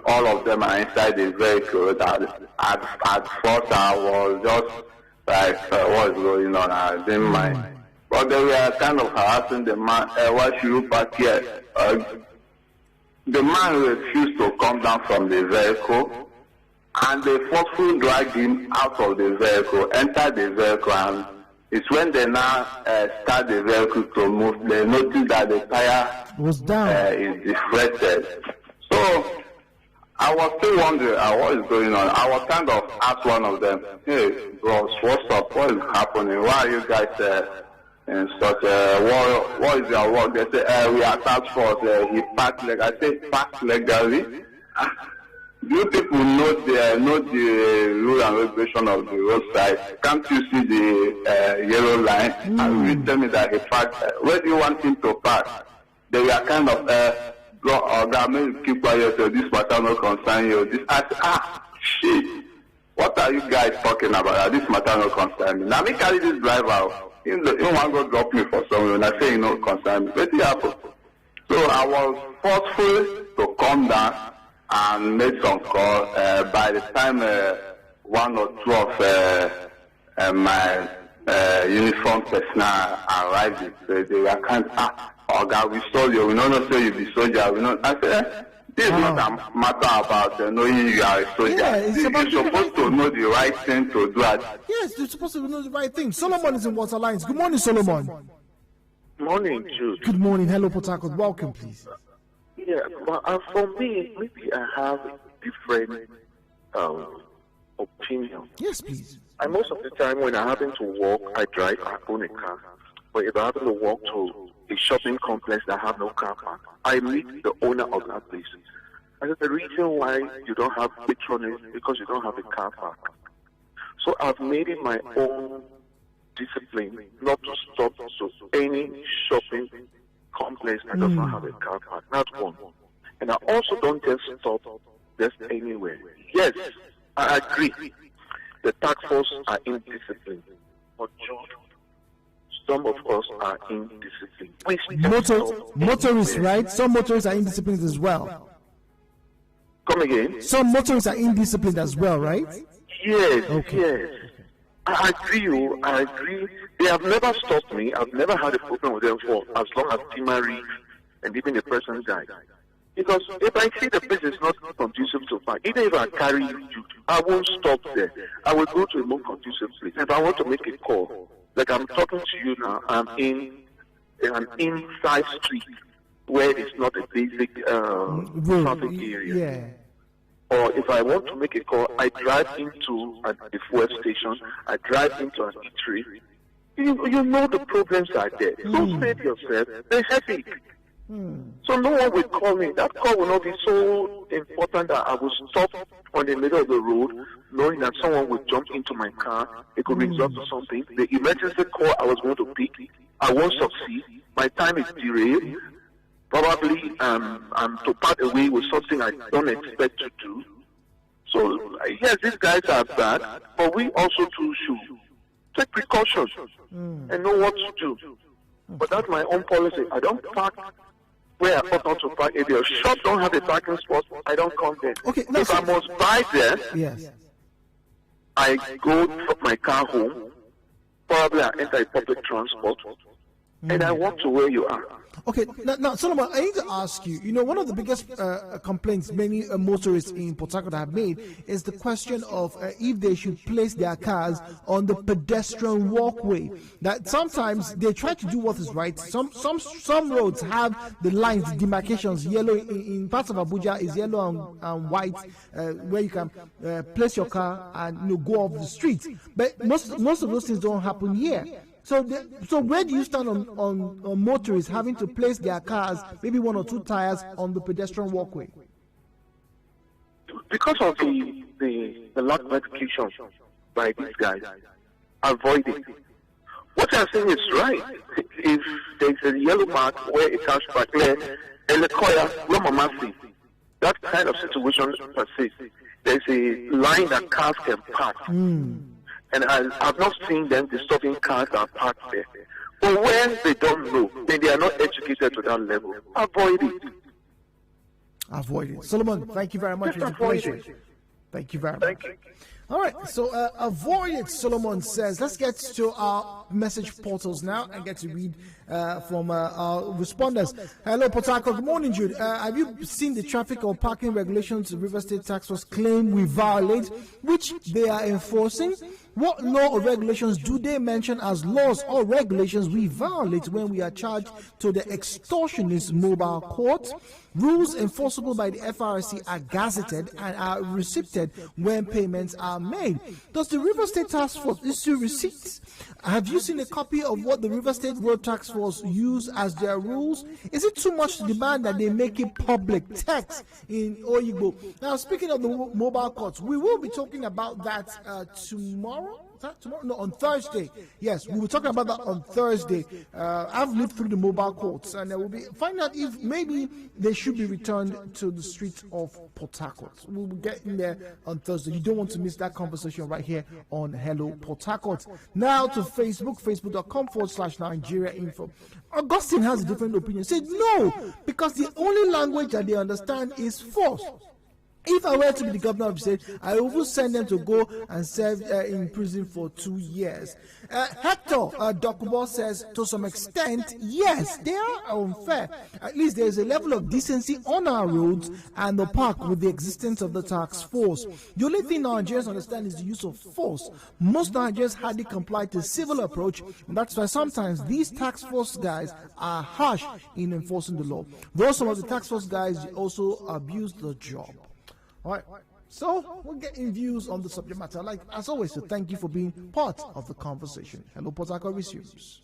all of them are inside the vehicle. At first I was just what's going on? I didn't mind. But they were kind of harassing the man, why should you park here? The man refused to come down from the vehicle, and they forcefully dragged him out of the vehicle, entered the vehicle, and it's when they now start the vehicle to move, they notice that the tire was down. Is deflected. So I was still wondering what is going on. I was kind of asked one of them, hey, bros, what's up? What is happening? Why are you guys in such what is your work? They say, we are task force. He parked legally. I say, parked legally? You people know the rule and regulation of the roadside. Can't you see the yellow line? And you tell me that he parked. Where do you want him to park? They were kind of that may keep quiet. So this matter no concern you. I said, shit. What are you guys talking about? This matter no concern me. Now me carry this driver. You want to go drop me for somewhere, and I say you no concern me. What happened? So I was forceful to come down and make some call. By the time 1 or 2 of my uniform personnel arrived, they can't. Oh God, we saw you. We don't say you be soldier. We don't. I said. This is not a matter about knowing you are a soldier. Yeah, you're supposed to know the right thing to do. Yes, you're supposed to know the right thing. Solomon is in Water Lines. Good morning, Solomon. Morning, Jude. Good morning. Hello, Port Harcourt. Welcome, please. Yeah, but for me, maybe I have different opinion. Yes, please. And most of the time when I happen to walk, I drive, I own a car. But if I happen to walk to a shopping complex that have no car park, I meet the owner of that place. I said the reason why you don't have patronage is because you don't have a car park. So I've made it my own discipline not to stop to any shopping complex that does not have a car park. Not one. And I also don't just stop just anywhere. Yes, I agree. The task force are indisciplined. But some of us are indisciplined. Motorists, right? Some motorists are indisciplined as well. Come again? Some motorists are indisciplined as well, right? Yes, okay. Yes. I agree. They have never stopped me. I've never had a problem with them for as long as Timari and even the person died. Because if I see the place is not conducive to park, even if I carry you, I won't stop there. I will go to a more conducive place. If I want to make a call, like I'm talking to you now, I'm in an inside street where it's not a basic traffic area. Yeah. Or if I want to make a call, I drive into a fuel station, I drive into an eatery. You know the problems are there. Don't save yourself the headache. So no one will call me. That call will not be so important that I will stop on the middle of the road knowing that someone will jump into my car. It could result to something. The emergency call I was going to pick, I won't succeed. My time is derailed. Probably I'm to part away with something I don't expect to do. So yes, these guys are bad, but we also too should take precautions and know what to do. But that's my own policy. I don't park where I ought not to park. If your shop don't have a parking spot, I don't come there. Okay, if I must buy there, yes, I go from my car home. Probably I enter a public transport, and I walk to where you are. Okay, now Solomon, I need to ask you, one of the biggest complaints many motorists in Port Harcourt have made is the question of if they should place their cars on the pedestrian walkway. That sometimes they try to do what is right. Some roads have the lines, the demarcations, yellow in parts of Abuja is yellow and white, where you can place your car and go off the street. But most of those things don't happen here. So where do you stand on motorists having to place their cars, maybe 1 or 2 tires, on the pedestrian walkway? Because of the lack of education by these guys, avoid it. What I'm saying is right. If there's a yellow mark where a car should park there, that kind of situation persists. There's a line that cars can park. And I've not seen them disturbing cars that are parked there. But when they don't know, then they are not educated to that level. Avoid it. Avoid it. Solomon, thank you very much. It's a pleasure. Thank you very much. All right, so avoid it, Solomon says. Let's get to our message portals now and get to read from our respondents. Hello, Port Harcourt. Good morning, Jude. Have you seen the traffic or parking regulations the River State Task Force claim we violate, which they are enforcing? What law or regulations do they mention as laws or regulations we violate when we are charged to the extortionist mobile court? Rules enforceable by the FRC are gazetted and are receipted when payments are made. Does the River State Task Force issue receipts? Have you seen a copy of what the River State Road Task Force use as their rules? Is it too much to demand that they make it public text in Oyigbo? Now, speaking of the mobile courts, we will be talking about that tomorrow. tomorrow? No, on Thursday. Yes, we were talking about that on Thursday. I've lived through the mobile courts, and we'll find out if maybe they should be returned to the streets of Port Harcourt. We'll get in there on Thursday. You don't want to miss that conversation right here on Hello Port Harcourt. Now to Facebook, facebook.com/Nigeria Info. Augustine has a different opinion. Said no, because the only language that they understand is force. If I were to be the governor of the state, I would send them to go and serve in prison for 2 years. Hector Dokubo says, to some extent, yes, they are unfair. At least there is a level of decency on our roads and the park with the existence of the task force. The only thing Nigerians understand is the use of force. Most Nigerians hardly comply to civil approach, and that's why sometimes these task force guys are harsh in enforcing the law. Though some of the task force guys also abuse the job. All right, so we're getting views on the subject matter. Like, as always, so thank you for being part of the conversation. Hello, Port Harcourt resumes.